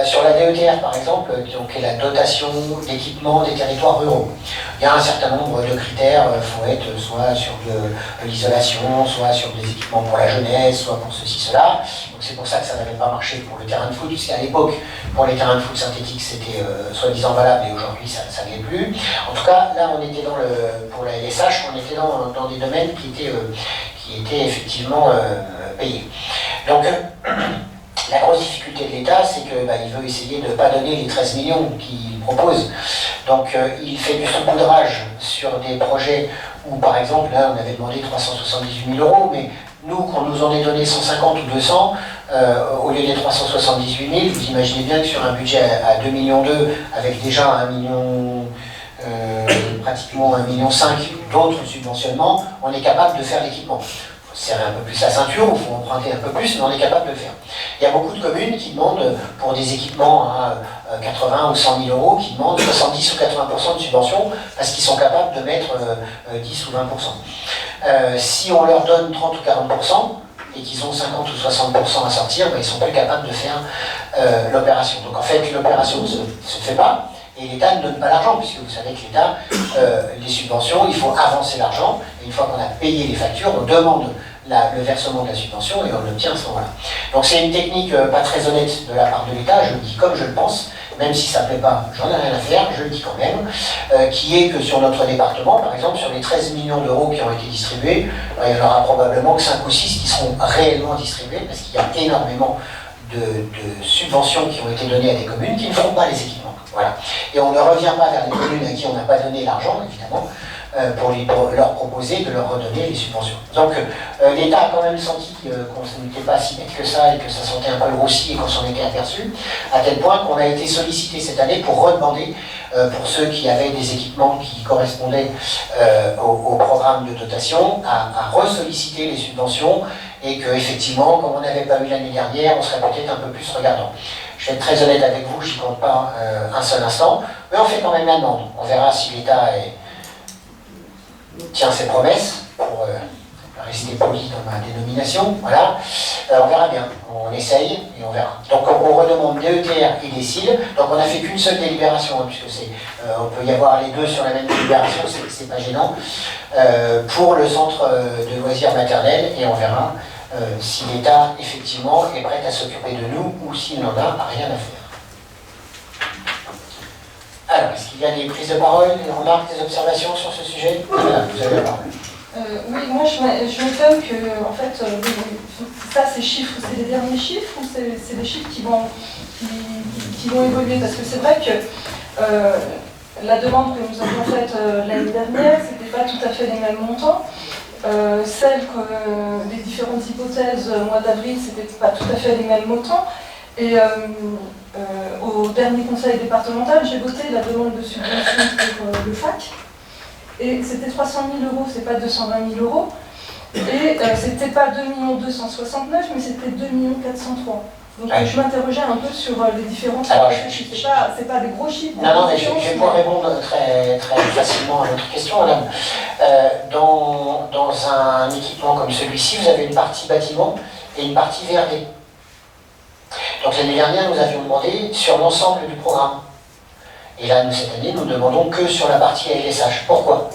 Sur la DETR par exemple, donc, est la dotation d'équipement des territoires ruraux. Il y a un certain nombre de critères, il faut être soit sur de l'isolation, soit sur des équipements pour la jeunesse, soit pour ceci, cela. Donc c'est pour ça que ça n'avait pas marché pour le terrain de foot, puisqu'à l'époque, pour les terrains de foot synthétiques, c'était soi-disant valable, et aujourd'hui ça ne l'est plus. En tout cas, là on était pour la LSH, on était dans des domaines qui étaient effectivement payés. Donc, la grosse difficulté de l'État, c'est qu'il veut essayer de ne pas donner les 13 millions qu'il propose. Donc il fait du saupoudrage sur des projets où, par exemple, là on avait demandé 378 000 €, mais nous, qu'on nous en ait donné 150 ou 200, au lieu des 378 000, vous imaginez bien que sur un budget à 2,2 millions, avec déjà pratiquement 1,5 million d'autres subventionnements, on est capable de faire l'équipement. Il faut serrer un peu plus la ceinture, il faut emprunter un peu plus, mais on est capable de le faire. Il y a beaucoup de communes qui demandent, pour des équipements à 80 ou 100 000 €, qui demandent 70 ou 80% de subvention, parce qu'ils sont capables de mettre 10 ou 20%. Si on leur donne 30 ou 40%, et qu'ils ont 50 ou 60% à sortir, ils ne sont plus capables de faire l'opération. Donc en fait, l'opération ne se fait pas, et l'État ne donne pas l'argent, puisque vous savez que l'État, les subventions, il faut avancer l'argent, et une fois qu'on a payé les factures, on demande le versement de la subvention et on l'obtient à ce moment-là. Donc c'est une technique pas très honnête de la part de l'État, je le dis comme je le pense, même si ça ne plaît pas, j'en ai rien à faire, je le dis quand même, qui est que sur notre département, par exemple, sur les 13 millions d'euros qui ont été distribués, il y en aura probablement que 5 ou 6 qui seront réellement distribués, parce qu'il y a énormément de subventions qui ont été données à des communes qui ne feront pas les équipements. Voilà. Et on ne revient pas vers les communes à qui on n'a pas donné l'argent, évidemment, pour leur proposer de leur redonner les subventions. Donc l'État a quand même senti qu'on n'était pas si bête que ça et que ça sentait un peu le roussi et qu'on s'en était aperçu, à tel point qu'on a été sollicité cette année pour redemander, pour ceux qui avaient des équipements qui correspondaient au programme de dotation, à ressolliciter les subventions et qu'effectivement, comme on n'avait pas eu l'année dernière, on serait peut-être un peu plus regardant. Je vais être très honnête avec vous, je n'y compte pas un seul instant, mais on fait quand même la demande. On verra si l'État tient ses promesses, pour rester poli dans ma dénomination, voilà. On verra bien, on essaye et on verra. Donc on redemande DETR et DECIL, donc on n'a fait qu'une seule délibération, hein, puisque on peut y avoir les deux sur la même délibération, c'est pas gênant, pour le centre de loisirs maternels, et on verra si l'État, effectivement, est prêt à s'occuper de nous ou s'il n'en a rien à faire. Alors, est-ce qu'il y a des prises de parole, des remarques, des observations sur ce sujet? Voilà, vous avez la parole. Oui, moi je m'étonne que, en fait, ça, ces chiffres, c'est les derniers chiffres ou c'est des chiffres qui vont évoluer? Parce que c'est vrai que la demande que nous avions faite l'année dernière, c'était pas tout à fait les mêmes montants. Les différentes hypothèses au mois d'avril, c'était pas tout à fait les mêmes montants. Et au dernier conseil départemental, j'ai voté la demande de subvention pour le FAC. Et c'était 300 000 €, c'est pas 220 000 €. Et c'était pas 2 269 000, mais c'était 2 403 000. Donc je m'interrogeais un peu sur les différents chiffres. C'est pas des gros chiffres. Non, mais je vais pouvoir répondre très, très facilement à votre question, madame. Dans un équipement comme celui-ci, vous avez une partie bâtiment et une partie VRD. Donc l'année dernière, nous avions demandé sur l'ensemble du programme. Et là, cette année, nous demandons que sur la partie ALSH. Pourquoi?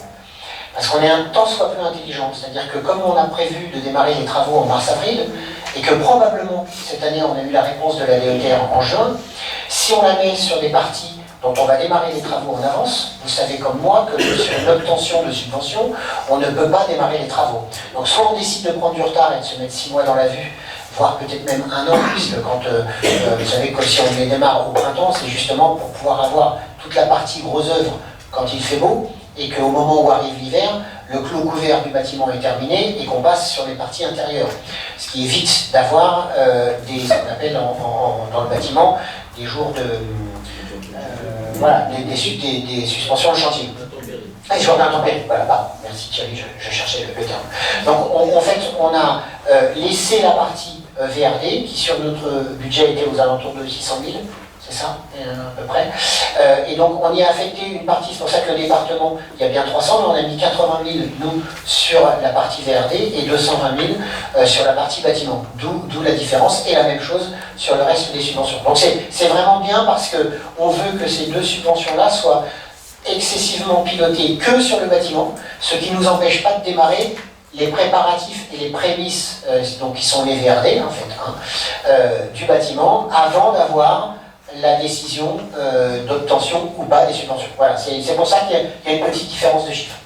parce qu'on est un tant soit peu intelligent. C'est-à-dire que comme on a prévu de démarrer les travaux en mars-avril, et que probablement cette année on a eu la réponse de la DETR en juin, si on la met sur des parties dont on va démarrer les travaux en avance, vous savez comme moi que sur l'obtention de subventions, on ne peut pas démarrer les travaux. Donc soit on décide de prendre du retard et de se mettre 6 mois dans la vue, voire peut-être même 1 an, puisque quand vous savez que si on les démarre au printemps, c'est justement pour pouvoir avoir toute la partie gros œuvre quand il fait beau, et qu'au moment où arrive l'hiver, le clos couvert du bâtiment est terminé et qu'on passe sur les parties intérieures. Ce qui évite d'avoir ce qu'on appelle dans le bâtiment des jours de... voilà, des suspensions de chantier. Les jours d'intempéries, voilà, pardon, merci Thierry, je cherchais le terme. Donc en fait, on a laissé la partie VRD, qui sur notre budget était aux alentours de 600 000, c'est ça, à peu près. Et donc on y a affecté une partie, c'est pour ça que le département, il y a bien 300, mais on a mis 80 000, nous, sur la partie VRD, et 220 000 sur la partie bâtiment. D'où la différence, et la même chose sur le reste des subventions. Donc c'est vraiment bien parce qu'on veut que ces deux subventions-là soient excessivement pilotées que sur le bâtiment, ce qui ne nous empêche pas de démarrer les préparatifs et les prémices, donc qui sont les VRD en fait, du bâtiment, avant d'avoir la décision d'obtention ou pas des subventions. Voilà, c'est pour ça qu'il y a une petite différence de chiffres.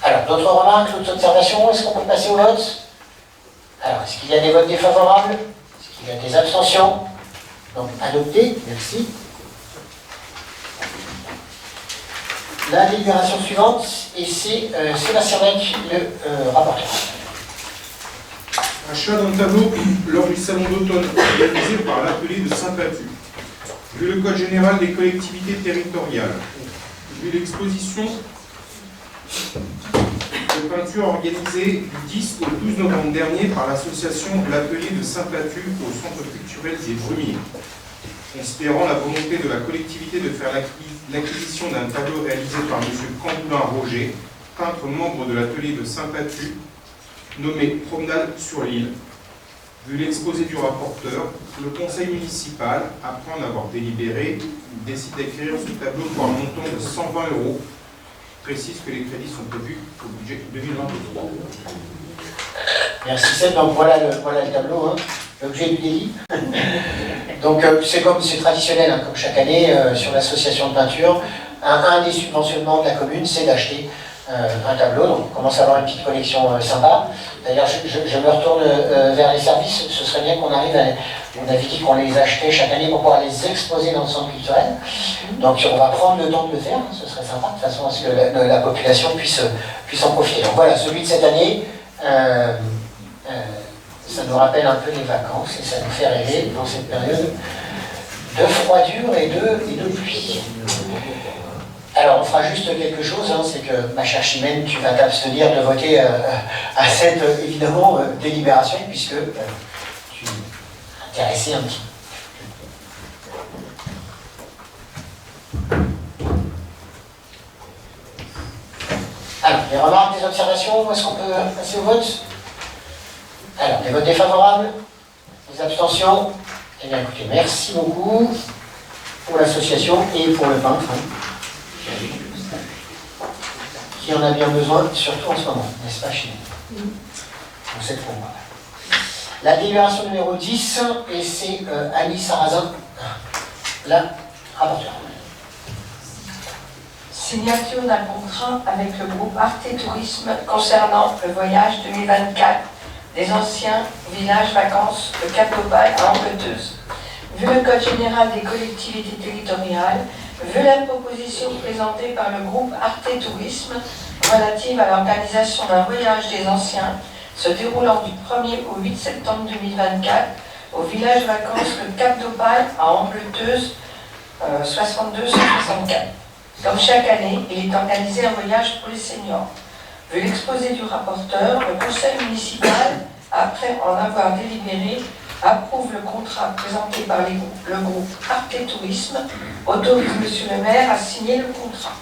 Alors, d'autres remarques, d'autres observations? Est-ce qu'on peut passer au vote? Alors, est-ce qu'il y a des votes défavorables? Est-ce qu'il y a des abstentions? Donc, adopté, merci. La délibération suivante, et c'est Sébastien Mec, le rapporteur. Achat d'un tableau lors du salon d'automne organisé par l'atelier de Saint-Patu. Vu le code général des collectivités territoriales, vu l'exposition de peinture organisée du 10 au 12 novembre dernier par l'association L'Atelier de Saint-Patu au Centre culturel des Brumiers. Considérant la volonté de la collectivité de faire l'acquisition d'un tableau réalisé par M. Camboulin Roger, peintre membre de l'Atelier de Saint-Patu, nommé Promenade sur l'île. Vu l'exposé du rapporteur, le conseil municipal, après en avoir délibéré, décide d'acquérir ce tableau pour un montant de 120 €. Précise que les crédits sont prévus au budget 2023. Merci Seb, donc voilà le tableau, hein, l'objet du délit. Donc c'est traditionnel, hein, comme chaque année, sur l'association de peinture, un des subventionnements de la commune, c'est d'acheter un tableau, donc on commence à avoir une petite collection sympa. D'ailleurs, je me retourne vers les services, ce serait bien qu'on arrive à... On avait dit qu'on les achetait chaque année pour pouvoir les exposer dans le centre culturel. Donc on va prendre le temps de le faire, ce serait sympa, de façon à ce que la population puisse en profiter. Donc voilà, celui de cette année, ça nous rappelle un peu les vacances et ça nous fait rêver dans cette période de froidure et de pluie. Alors on fera juste quelque chose, hein, c'est que ma chère Chimène, tu vas t'abstenir de voter à cette évidemment délibération puisque tu es intéressé un petit peu. Alors, les remarques, des observations, est-ce qu'on peut passer au vote? Alors, les votes défavorables, les abstentions. Eh bien écoutez, merci beaucoup pour l'association et pour le peintre. Qui en a bien besoin, surtout en ce moment, n'est-ce pas, chez nous? Vous savez pour moi. La délibération numéro 10, et c'est Annie Sarrazin, la rapporteure. Signature d'un contrat avec le groupe Arte Tourisme concernant le voyage 2024 des anciens villages vacances de Cap-d'Opale à Angleteuse. Vu le Code général des collectivités territoriales, vu la proposition présentée par le groupe Arte Tourisme relative à l'organisation d'un voyage des anciens se déroulant du 1er au 8 septembre 2024 au village vacances de Cap-d'Opale à Angleteuse 62-164. Comme chaque année, il est organisé un voyage pour les seniors. Vu l'exposé du rapporteur, le conseil municipal, après en avoir délibéré, approuve le contrat présenté par le groupe Arte Tourisme, autorise Monsieur le maire à signer le contrat.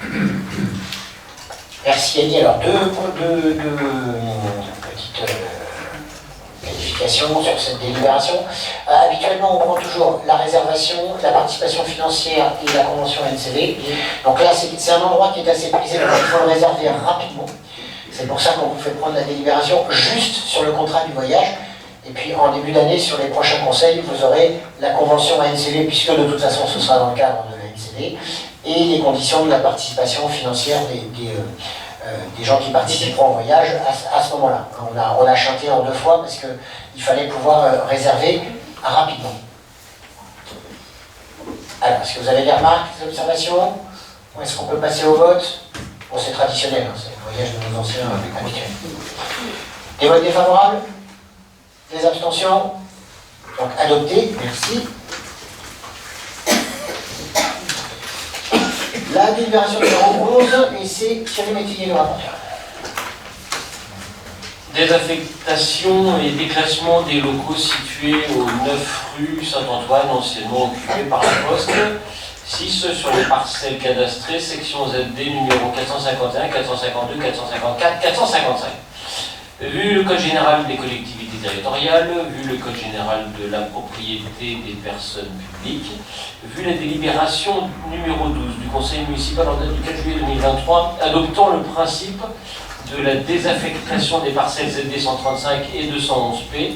Merci Annie. Alors deux petites qualifications. modifications sur cette délibération. Habituellement, on prend toujours la réservation, la participation financière et la convention NCV. Donc là, c'est un endroit qui est assez prisé, donc il faut le réserver rapidement. C'est pour ça qu'on vous fait prendre la délibération juste sur le contrat du voyage. Et puis en début d'année, sur les prochains conseils, vous aurez la convention ANCV, puisque de toute façon ce sera dans le cadre de la NCV, et les conditions de la participation financière des gens qui participeront au voyage à ce moment-là. On a chanté en 2 fois parce qu'il fallait pouvoir réserver rapidement. Alors, est-ce que vous avez des remarques, des observations? Ou est-ce qu'on peut passer au vote? Bon, c'est traditionnel, hein, c'est le voyage de nos anciens habituels. Des votes défavorables? Des abstentions? Donc adopté, merci. La délibération numéro 11, et c'est Thierry Métier, le rapporteur. Désaffectation et déclassement des locaux situés au 9 rue Saint-Antoine, anciennement occupés par la Poste. 6 sur les parcelles cadastrées, section ZD numéro 451, 452, 454, 455. Vu le Code général des collectivités territoriales, vu le Code général de la propriété des personnes publiques, vu la délibération numéro 12 du Conseil municipal en date du 4 juillet 2023, adoptant le principe de la désaffectation des parcelles ZD 135 et 211P,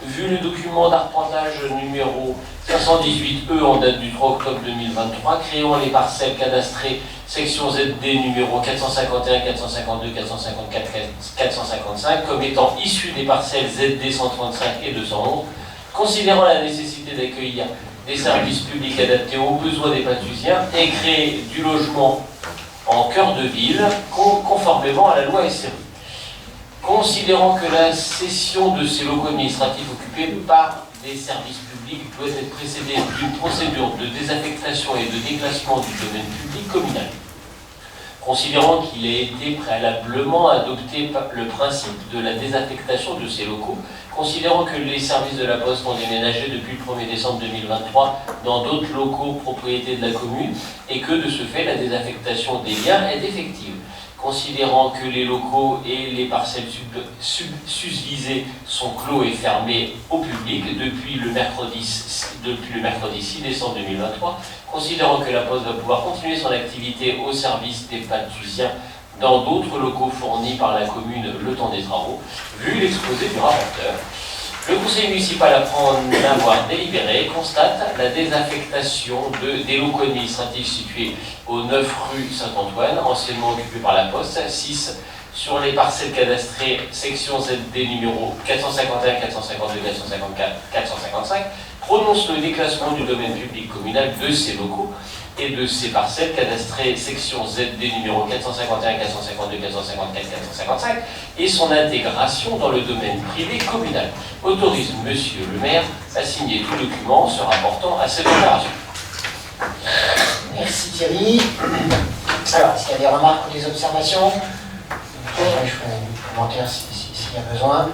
vu le document d'arpentage numéro 518E en date du 3 octobre 2023, créant les parcelles cadastrées section ZD numéro 451, 452, 454, 455 comme étant issues des parcelles ZD 135 et 211, considérant la nécessité d'accueillir des services publics adaptés aux besoins des Pathusiens et créer du logement en cœur de ville, conformément à la loi SRU. Considérant que la cession de ces locaux administratifs occupés par des services publics doit être précédée d'une procédure de désaffectation et de déclassement du domaine public communal. Considérant qu'il a été préalablement adopté le principe de la désaffectation de ces locaux, considérant que les services de la Poste ont déménagé depuis le 1er décembre 2023 dans d'autres locaux propriété de la commune et que de ce fait la désaffectation des biens est effective. Considérant que les locaux et les parcelles susvisées sont clos et fermés au public depuis le mercredi 6 décembre 2023, considérant que la Poste va pouvoir continuer son activité au service des Pathusiens dans d'autres locaux fournis par la commune le temps des travaux, vu l'exposé du rapporteur, le conseil municipal, après en avoir délibéré, constate la désaffectation des locaux administratifs situés au 9 rue Saint-Antoine, anciennement occupés par la Poste, 6 sur les parcelles cadastrées, section ZD numéro 451, 452, 454, 455, prononce le déclassement du domaine public communal de ces locaux et de ces parcelles cadastrées, section ZD numéro 451, 452, 454, 455, et son intégration dans le domaine privé communal. Autorise Monsieur le maire à signer tout document se rapportant à cette opération. Merci Thierry. Alors, est-ce qu'il y a des remarques ou des observations? Je ferai un commentaire s'il y a besoin.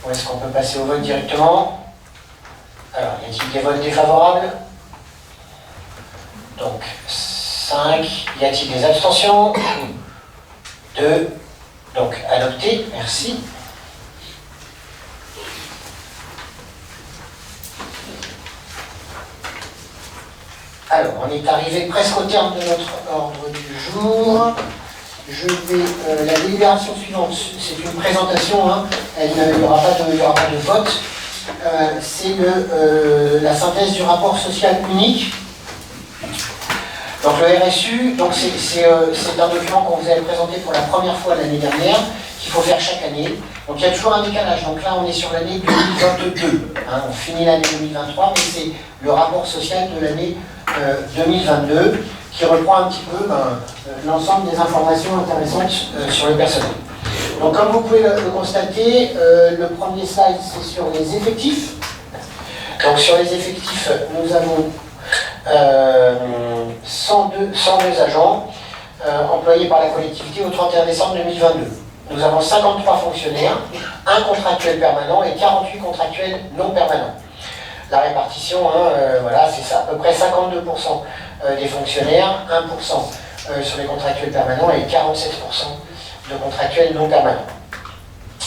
Ou est-ce qu'on peut passer au vote directement? Alors, y a-t-il des votes défavorables? Donc, 5. Y a-t-il des abstentions? 2. Donc, adopté. Merci. Alors, on est arrivé presque au terme de notre ordre du jour. Je vais... la délibération suivante, c'est une présentation, hein. Il n'y aura pas de vote. C'est la synthèse du rapport social unique. Donc le RSU, c'est un document qu'on vous avait présenté pour la première fois l'année dernière, qu'il faut faire chaque année. Donc il y a toujours un décalage. Donc là, on est sur l'année 2022. Hein. On finit l'année 2023, mais c'est le rapport social de l'année 2022 qui reprend un petit peu l'ensemble des informations intéressantes sur le personnel. Donc comme vous pouvez le constater, le premier slide, c'est sur les effectifs. Donc sur les effectifs, nous avons 102 agents employés par la collectivité au 31 décembre 2022. Nous avons 53 fonctionnaires, 1 contractuel permanent et 48 contractuels non permanents. La répartition, voilà, c'est ça, à peu près 52% des fonctionnaires, 1% sur les contractuels permanents et 47% de contractuels non permanents.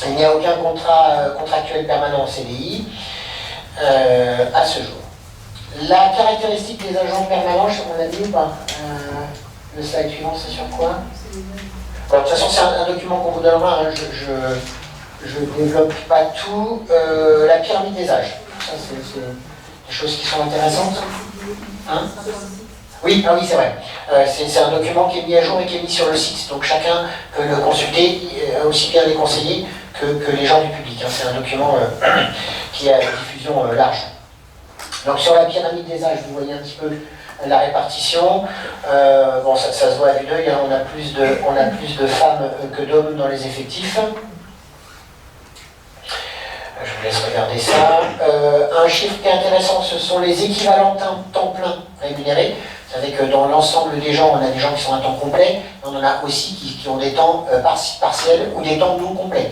Il n'y a aucun contrat contractuel permanent en CDI à ce jour. La caractéristique des agents permanents, je sais qu'on l'a dit ou pas, le slide suivant, c'est sur quoi? Alors, de toute façon, c'est un document qu'on vous donnera, hein, je ne développe pas tout. La pyramide des âges, ça c'est des choses qui sont intéressantes. Hein? Oui, ah oui, c'est vrai. C'est un document qui est mis à jour et qui est mis sur le site, donc chacun peut le consulter, aussi bien les conseillers que les gens du public. Hein. C'est un document qui a une diffusion large. Donc sur la pyramide des âges, vous voyez un petit peu la répartition. Bon, ça se voit à vue d'œil, hein. On a plus de femmes que d'hommes dans les effectifs. Je vous laisse regarder ça. Un chiffre qui est intéressant, ce sont les équivalents temps plein rémunérés. Vous savez que dans l'ensemble des gens, on a des gens qui sont à temps complet, mais on en a aussi qui ont des temps partiels ou des temps non complets.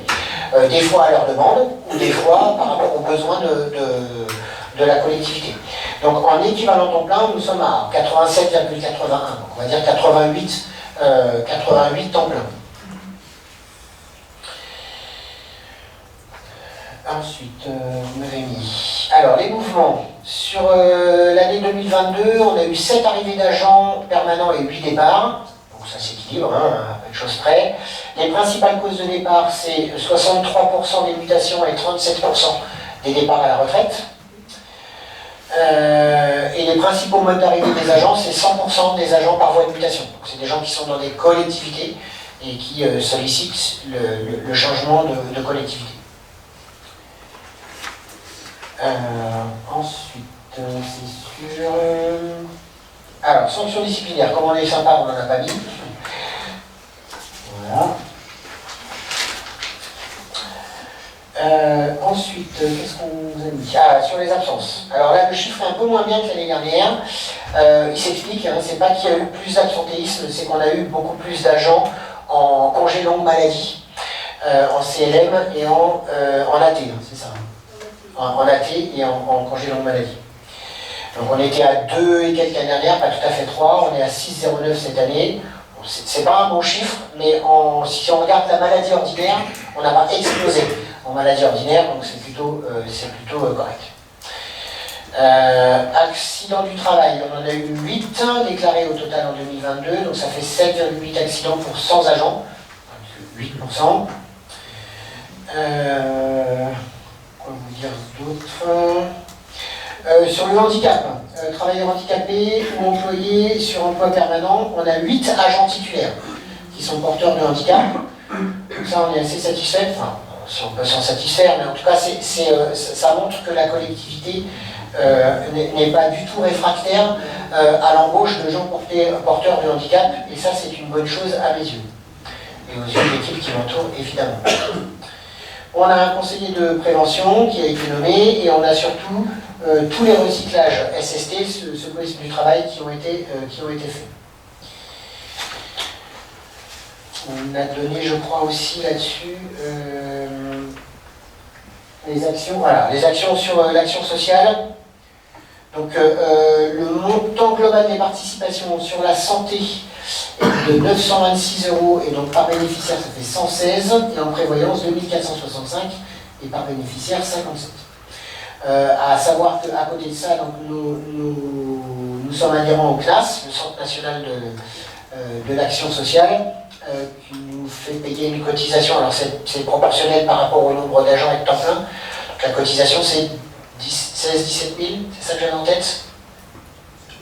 Des fois à leur demande, ou des fois par rapport aux besoins de la collectivité. Donc en équivalent temps plein, nous sommes à 87,81. On va dire 88 temps plein. Ensuite, vous m'avez mis. Alors, les mouvements. Sur l'année 2022, on a eu 7 arrivées d'agents permanents et 8 départs. Donc ça s'équilibre, hein, à peu de choses près. Les principales causes de départ, c'est 63% des mutations et 37% des départs à la retraite. Et les principaux modes d'arrivée des agents, c'est 100% des agents par voie de mutation. Donc c'est des gens qui sont dans des collectivités et qui sollicitent le changement de collectivité. Ensuite, c'est sûr. Alors, sanctions disciplinaires, comme on est sympa, on n'en a pas mis. Voilà. Ensuite, qu'est-ce qu'on vous a mis? Ah, sur les absences. Alors là, le chiffre est un peu moins bien que l'année dernière. Il s'explique, hein, c'est pas qu'il y a eu plus d'absentéisme, c'est qu'on a eu beaucoup plus d'agents en congé longue maladie, en CLM et en AT, hein, c'est ça. En AT et en congé longue maladie. Donc on était à 2 et quelques l'année dernière, pas tout à fait 3, on est à 6,09 cette année. Bon, c'est pas un bon chiffre, mais si on regarde la maladie ordinaire, on n'a pas explosé en maladie ordinaire, donc c'est plutôt correct. Accidents du travail, on en a eu 8 déclarés au total en 2022, donc ça fait 7,8 accidents pour 100 agents, 8%. Quoi vous dire d'autre? Sur le handicap, travailleurs handicapés ou employés sur emploi permanent, on a 8 agents titulaires qui sont porteurs de handicap. Donc ça, on est assez satisfait. Enfin, si on peut s'en satisfaire, mais en tout cas, ça montre que la collectivité n'est pas du tout réfractaire à l'embauche de gens porteurs de handicap, et ça, c'est une bonne chose à mes yeux. Et aux yeux de l'équipe qui m'entoure, évidemment. On a un conseiller de prévention qui a été nommé, et on a surtout tous les recyclages SST, secourisme du travail, qui ont été faits. On a donné, je crois, aussi là-dessus les actions. Voilà, les actions sur l'action sociale. Donc le montant global des participations sur la santé est de 926 € et donc par bénéficiaire ça fait 116, et en prévoyance 2465 et par bénéficiaire 57. À savoir qu'à côté de ça, donc, nous sommes adhérents au CNAS, le Centre national de l'action sociale, qui nous fait payer une cotisation. Alors c'est proportionnel par rapport au nombre d'agents et de temps plein. Donc la cotisation c'est 16-17 000, c'est ça que j'avais en tête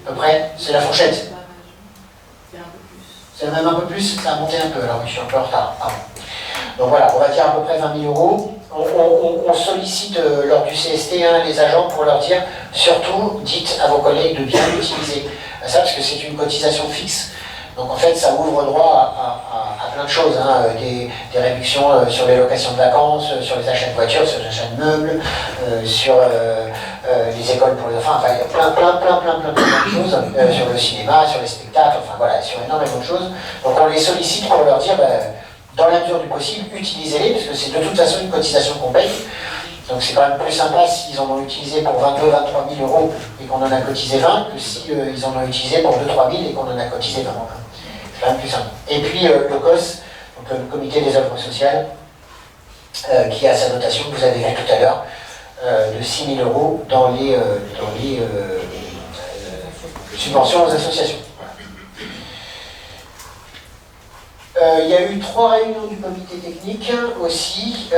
à peu près, c'est la fourchette. C'est même un peu plus, ça a monté un peu, alors je suis un peu en retard. Pardon. Donc voilà, on va dire à peu près 20 000 €. On sollicite lors du CST les agents pour leur dire, surtout, dites à vos collègues de bien utiliser ça, parce que c'est une cotisation fixe. Donc en fait, ça ouvre droit à plein de choses, hein, des réductions sur les locations de vacances, sur les achats de voitures, sur les achats de meubles, sur les écoles pour les enfants, enfin il y a plein de choses, sur le cinéma, sur les spectacles, enfin voilà, sur énormément de choses. Donc on les sollicite pour leur dire, dans la mesure du possible, utilisez-les, parce que c'est de toute façon une cotisation qu'on paye. Donc c'est quand même plus sympa s'ils en ont utilisé pour 22 000 23 000 € et qu'on en a cotisé 20, que s'ils en ont utilisé pour 2 3 000 et qu'on en a cotisé 20. C'est quand même plus simple. Et puis le COS, donc le comité des œuvres sociales, qui a sa notation que vous avez vue tout à l'heure, de 6 000 € dans les subventions aux associations. Il y a eu 3 réunions du comité technique aussi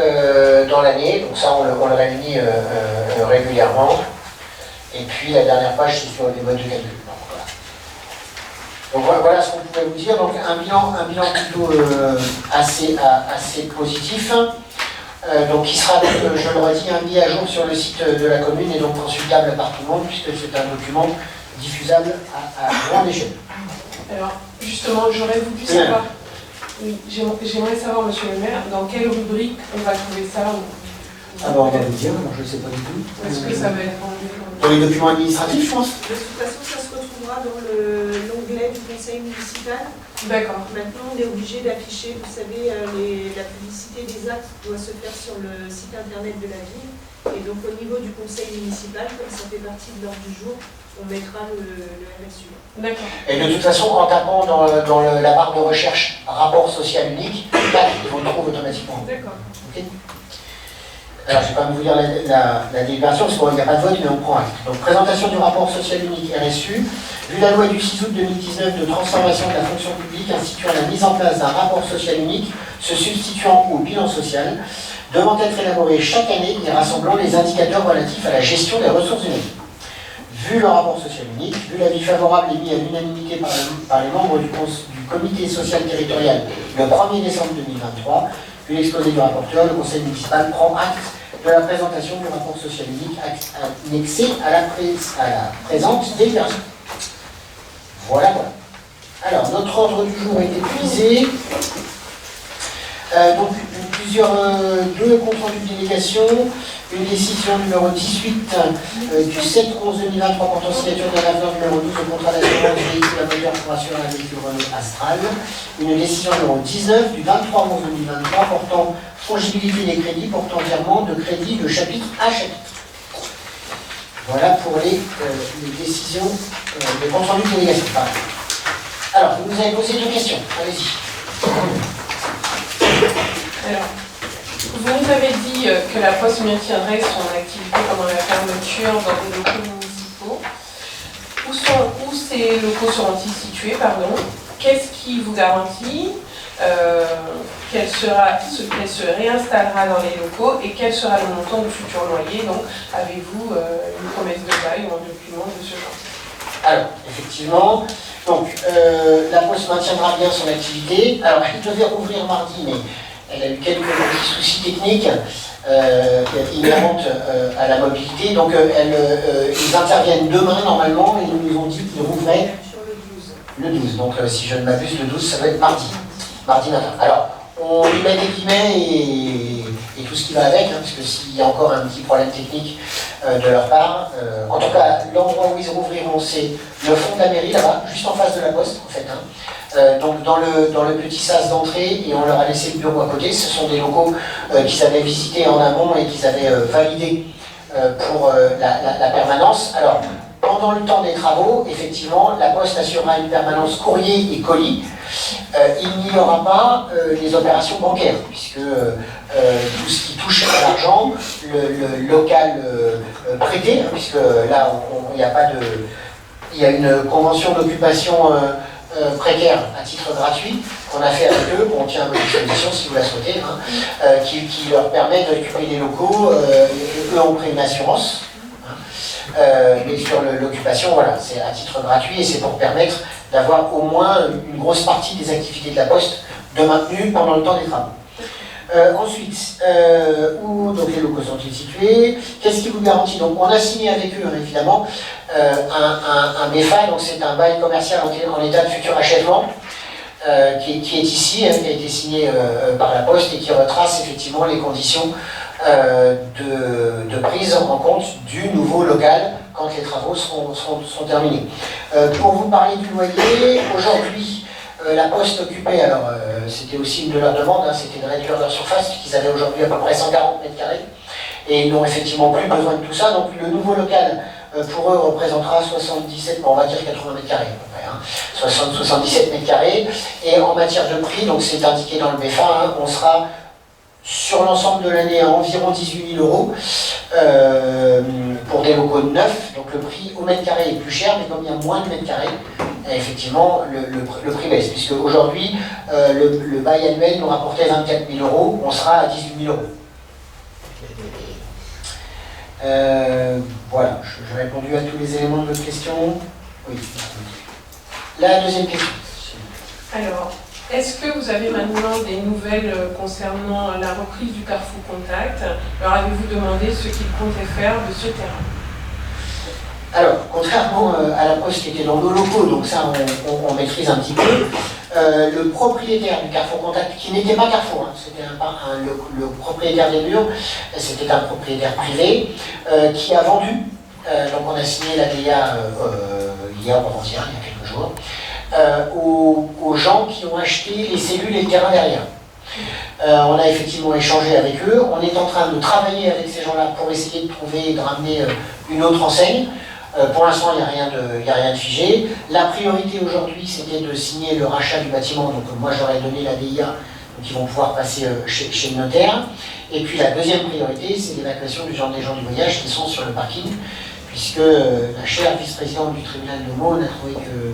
dans l'année, donc ça on le réunit régulièrement. Et puis la dernière page c'est sur les modes de calcul. Donc voilà ce qu'on pouvait vous dire. Donc un bilan plutôt assez positif. Donc qui sera, je le redis, mis à jour sur le site de la commune et donc consultable par tout le monde puisque c'est un document diffusable à grande échelle. Alors justement, j'aurais voulu savoir, oui, j'aimerais savoir, monsieur le maire, dans quelle rubrique on va trouver ça. Ah ben on va vous dire, moi je ne sais pas du tout. Est-ce que ça va être enlevé dans les documents administratifs, je pense. De toute façon, ça se retrouvera dans l'onglet du conseil municipal. D'accord. Maintenant, on est obligé d'afficher, vous savez, la publicité des actes doit se faire sur le site internet de la ville. Et donc, au niveau du conseil municipal, comme ça fait partie de l'ordre du jour, on mettra le RSU. D'accord. Et de toute façon, en tapant dans la barre de recherche rapport social unique, il vous le trouve automatiquement. D'accord. Okay. Alors, je ne vais pas vous lire la délibération, parce qu'il n'y a pas de vote, mais on prend acte. Donc, présentation du rapport social unique RSU. Vu la loi du 6 août 2019 de transformation de la fonction publique instituant la mise en place d'un rapport social unique se substituant au bilan social, devant être élaboré chaque année et rassemblant les indicateurs relatifs à la gestion des ressources humaines. Vu le rapport social unique, vu l'avis favorable émis à l'unanimité par les membres du comité social territorial le 1er décembre 2023, vu l'exposé du rapporteur, le conseil municipal prend acte de la présentation du rapport social unique annexé à la présente délibération. Voilà. Alors, notre ordre du jour est épuisé. Donc, deux comptes rendus de délégation, une décision numéro 18 du 7/11/2023 portant signature d'un avenant numéro 12 au contrat d'assurance du véhicule à moteur pour assurer un véhicule Renault Astral, une décision numéro 19 du 23/11/2023 portant fongibilité des crédits portant virement de crédits de chapitre à chapitre. Voilà pour les décisions, les comptes rendus de délégation. Alors, vous nous avez posé 2 questions, allez-y. Alors, vous nous avez dit que la Poste maintiendrait son activité pendant la fermeture dans des locaux municipaux. Où ces locaux seront-ils situés, pardon? Qu'est-ce qui vous garantit qu'elle se réinstallera dans les locaux et quel sera le montant du futur loyer? Donc, avez-vous une promesse de bail ou un document de ce genre? Alors, effectivement, donc, la Poste maintiendra bien son activité. Alors, elle devait rouvrir mardi, mais elle a eu quelques petits soucis techniques inhérentes à la mobilité. Donc, ils interviennent demain, normalement, et ils nous ont dit qu'ils rouvraient le 12. Donc, si je ne m'abuse, le 12, ça va être mardi matin. Alors, on y met des guillemets et tout ce qui va avec, hein, parce que s'il y a encore un petit problème technique de leur part, en tout cas, l'endroit où ils rouvriront, c'est le fond de la mairie, là-bas, juste en face de la Poste, en fait. Donc dans le petit sas d'entrée, et on leur a laissé le bureau à côté. Ce sont des locaux qu'ils avaient visités en amont et qu'ils avaient validés pour la permanence. Alors, pendant le temps des travaux, effectivement, la Poste assurera une permanence courrier et colis. Il n'y aura pas les opérations bancaires, puisque tout ce qui touche à l'argent, le local prêté, puisque là, il n'y a pas de... Il y a une convention d'occupation précaire à titre gratuit qu'on a fait avec eux, on tient à votre disposition si vous la souhaitez, qui leur permet d'occuper les locaux. Eux ont pris une assurance. Mais sur l'occupation, voilà, c'est à titre gratuit et c'est pour permettre d'avoir au moins une grosse partie des activités de la Poste de maintenue pendant le temps des travaux. Ensuite, où donc les locaux sont-ils situés? Qu'est-ce qui vous garantit? Donc on a signé avec eux, évidemment, un BFA, donc c'est un bail commercial en état de futur achèvement, qui est ici, qui a été signé par la Poste et qui retrace effectivement les conditions de prise en compte du nouveau local quand les travaux seront terminés. Pour vous parler du loyer, aujourd'hui, la Poste occupait, alors c'était aussi une de leurs demandes, c'était de réduire leur surface, puisqu'ils avaient aujourd'hui à peu près 140 mètres carrés, et ils n'ont effectivement plus besoin de tout ça. Donc le nouveau local, pour eux, représentera 77, on va dire 80 mètres carrés à peu près, 77 mètres carrés, et en matière de prix, donc c'est indiqué dans le BFA, on sera sur l'ensemble de l'année à environ 18 000 euros pour des locaux neufs. Donc le prix au mètre carré est plus cher, mais comme il y a moins de mètres carrés, effectivement le prix baisse, puisque aujourd'hui le bail annuel nous rapportait 24 000 euros, on sera à 18 000 euros. Voilà, j'ai répondu à tous les éléments de votre question. Oui. La deuxième question. Alors, est-ce que vous avez maintenant des nouvelles concernant la reprise du Carrefour Contact? Leur avez-vous demandé ce qu'ils comptaient faire de ce terrain? Alors, contrairement à la Poste qui était dans nos locaux, donc ça on maîtrise un petit peu, le propriétaire du Carrefour Contact, qui n'était pas Carrefour, hein, c'était le propriétaire des murs, c'était un propriétaire privé, qui a vendu, donc on a signé la DIA hier ou avant-hier, il y a quelques jours, aux gens qui ont acheté les cellules et le terrain derrière. On a effectivement échangé avec eux, on est en train de travailler avec ces gens-là pour essayer de trouver et de ramener une autre enseigne. Pour l'instant, il n'y a rien de figé. La priorité aujourd'hui, c'était de signer le rachat du bâtiment. Donc moi, j'aurais donné la DIA, donc ils vont pouvoir passer chez le notaire. Et puis la deuxième priorité, c'est l'évacuation des gens du voyage qui sont sur le parking, puisque la chère vice-présidente du tribunal de Meaux a trouvé que,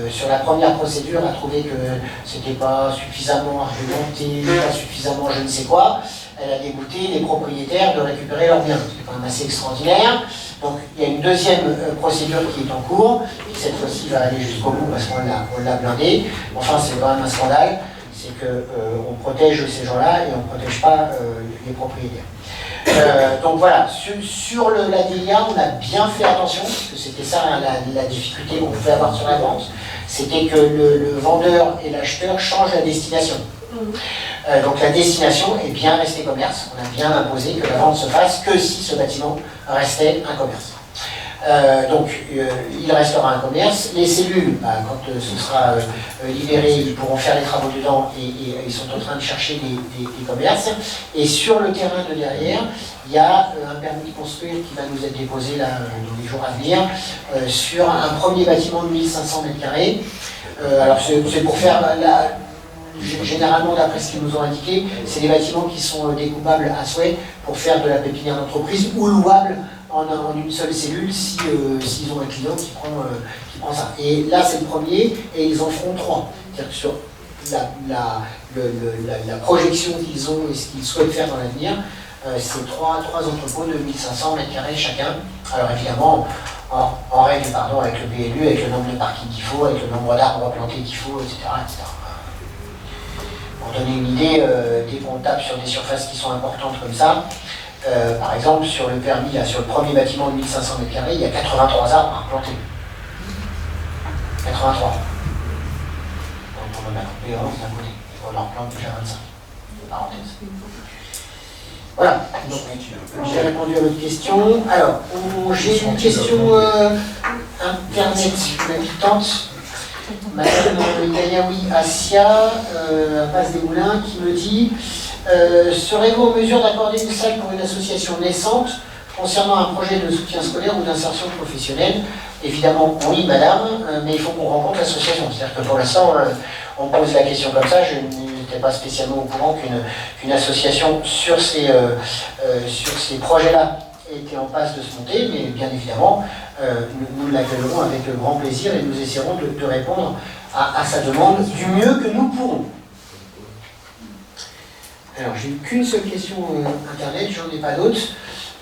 sur la première procédure, a trouvé que c'était pas suffisamment argumenté, pas suffisamment je ne sais quoi. Elle a dégoûté les propriétaires de récupérer leurs biens. C'est quand même assez extraordinaire. Donc il y a une deuxième procédure qui est en cours, qui cette fois-ci va aller jusqu'au bout parce qu'on l'a blindé. Enfin, c'est quand même un scandale, c'est qu'on protège ces gens-là et on ne protège pas les propriétaires. Donc voilà, sur la DIA, on a bien fait attention, parce que c'était ça la difficulté qu'on pouvait avoir sur la vente, c'était que le vendeur et l'acheteur changent la destination. Donc la destination est bien restée commerce, on a bien imposé que la vente se fasse que si ce bâtiment restait un commerce. Donc il restera un commerce, les cellules, quand ce sera libéré, ils pourront faire les travaux dedans et ils sont en train de chercher des commerces. Et sur le terrain de derrière, il y a un permis de construire qui va nous être déposé là, dans les jours à venir sur un premier bâtiment de 1500 m². Alors c'est pour faire généralement, d'après ce qu'ils nous ont indiqué, c'est des bâtiments qui sont découpables à souhait pour faire de la pépinière d'entreprise ou louables en une seule cellule s'ils ont un client qui prend ça. Et là, c'est le premier, et ils en feront 3. C'est-à-dire que sur la projection qu'ils ont et ce qu'ils souhaitent faire dans l'avenir, c'est 3 entrepôts de 1500 m² chacun. Alors évidemment, en règle, avec le PLU, avec le nombre de parkings qu'il faut, avec le nombre d'arbres plantés qu'il faut, etc. Pour donner une idée, dès qu'on tape sur des surfaces qui sont importantes comme ça, par exemple sur le permis, là, sur le premier bâtiment de 1500 m², il y a 83 arbres à replanter. 83. Donc on en a coupé 11 d'un côté, et on en replante déjà 25. Parenthèse. Voilà, donc j'ai répondu à votre question. Alors, j'ai une question internet, une habitante. Madame Yayaoui Assia, à Passe des Moulins, qui me dit serez-vous en mesure d'accorder une salle pour une association naissante concernant un projet de soutien scolaire ou d'insertion professionnelle? Évidemment, oui, madame, mais il faut qu'on rencontre l'association. C'est-à-dire que pour l'instant, on pose la question comme ça. Je n'étais pas spécialement au courant qu'une association sur ces projets-là était en passe de se monter, mais bien évidemment, nous l'accueillerons avec grand plaisir et nous essaierons de répondre à sa demande du mieux que nous pourrons. Alors, j'ai eu qu'une seule question internet, j'en ai pas d'autres.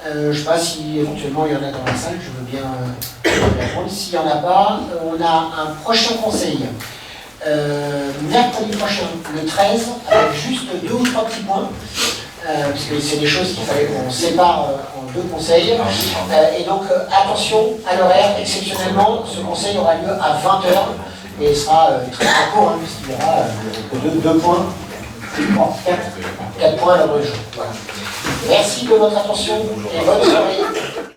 Je ne sais pas si éventuellement il y en a dans la salle, je veux bien répondre. S'il n'y en a pas, on a un prochain conseil. Mercredi prochain, le 13, avec juste 2 ou 3 petits points. Parce que c'est des choses qu'il fallait qu'on sépare en 2 conseils. Et donc, attention à l'horaire, exceptionnellement, ce conseil aura lieu à 20h et sera très court, hein, puisqu'il y aura que 2 points, 4 points à l'ordre du jour. Voilà. Merci de votre attention et bonne soirée.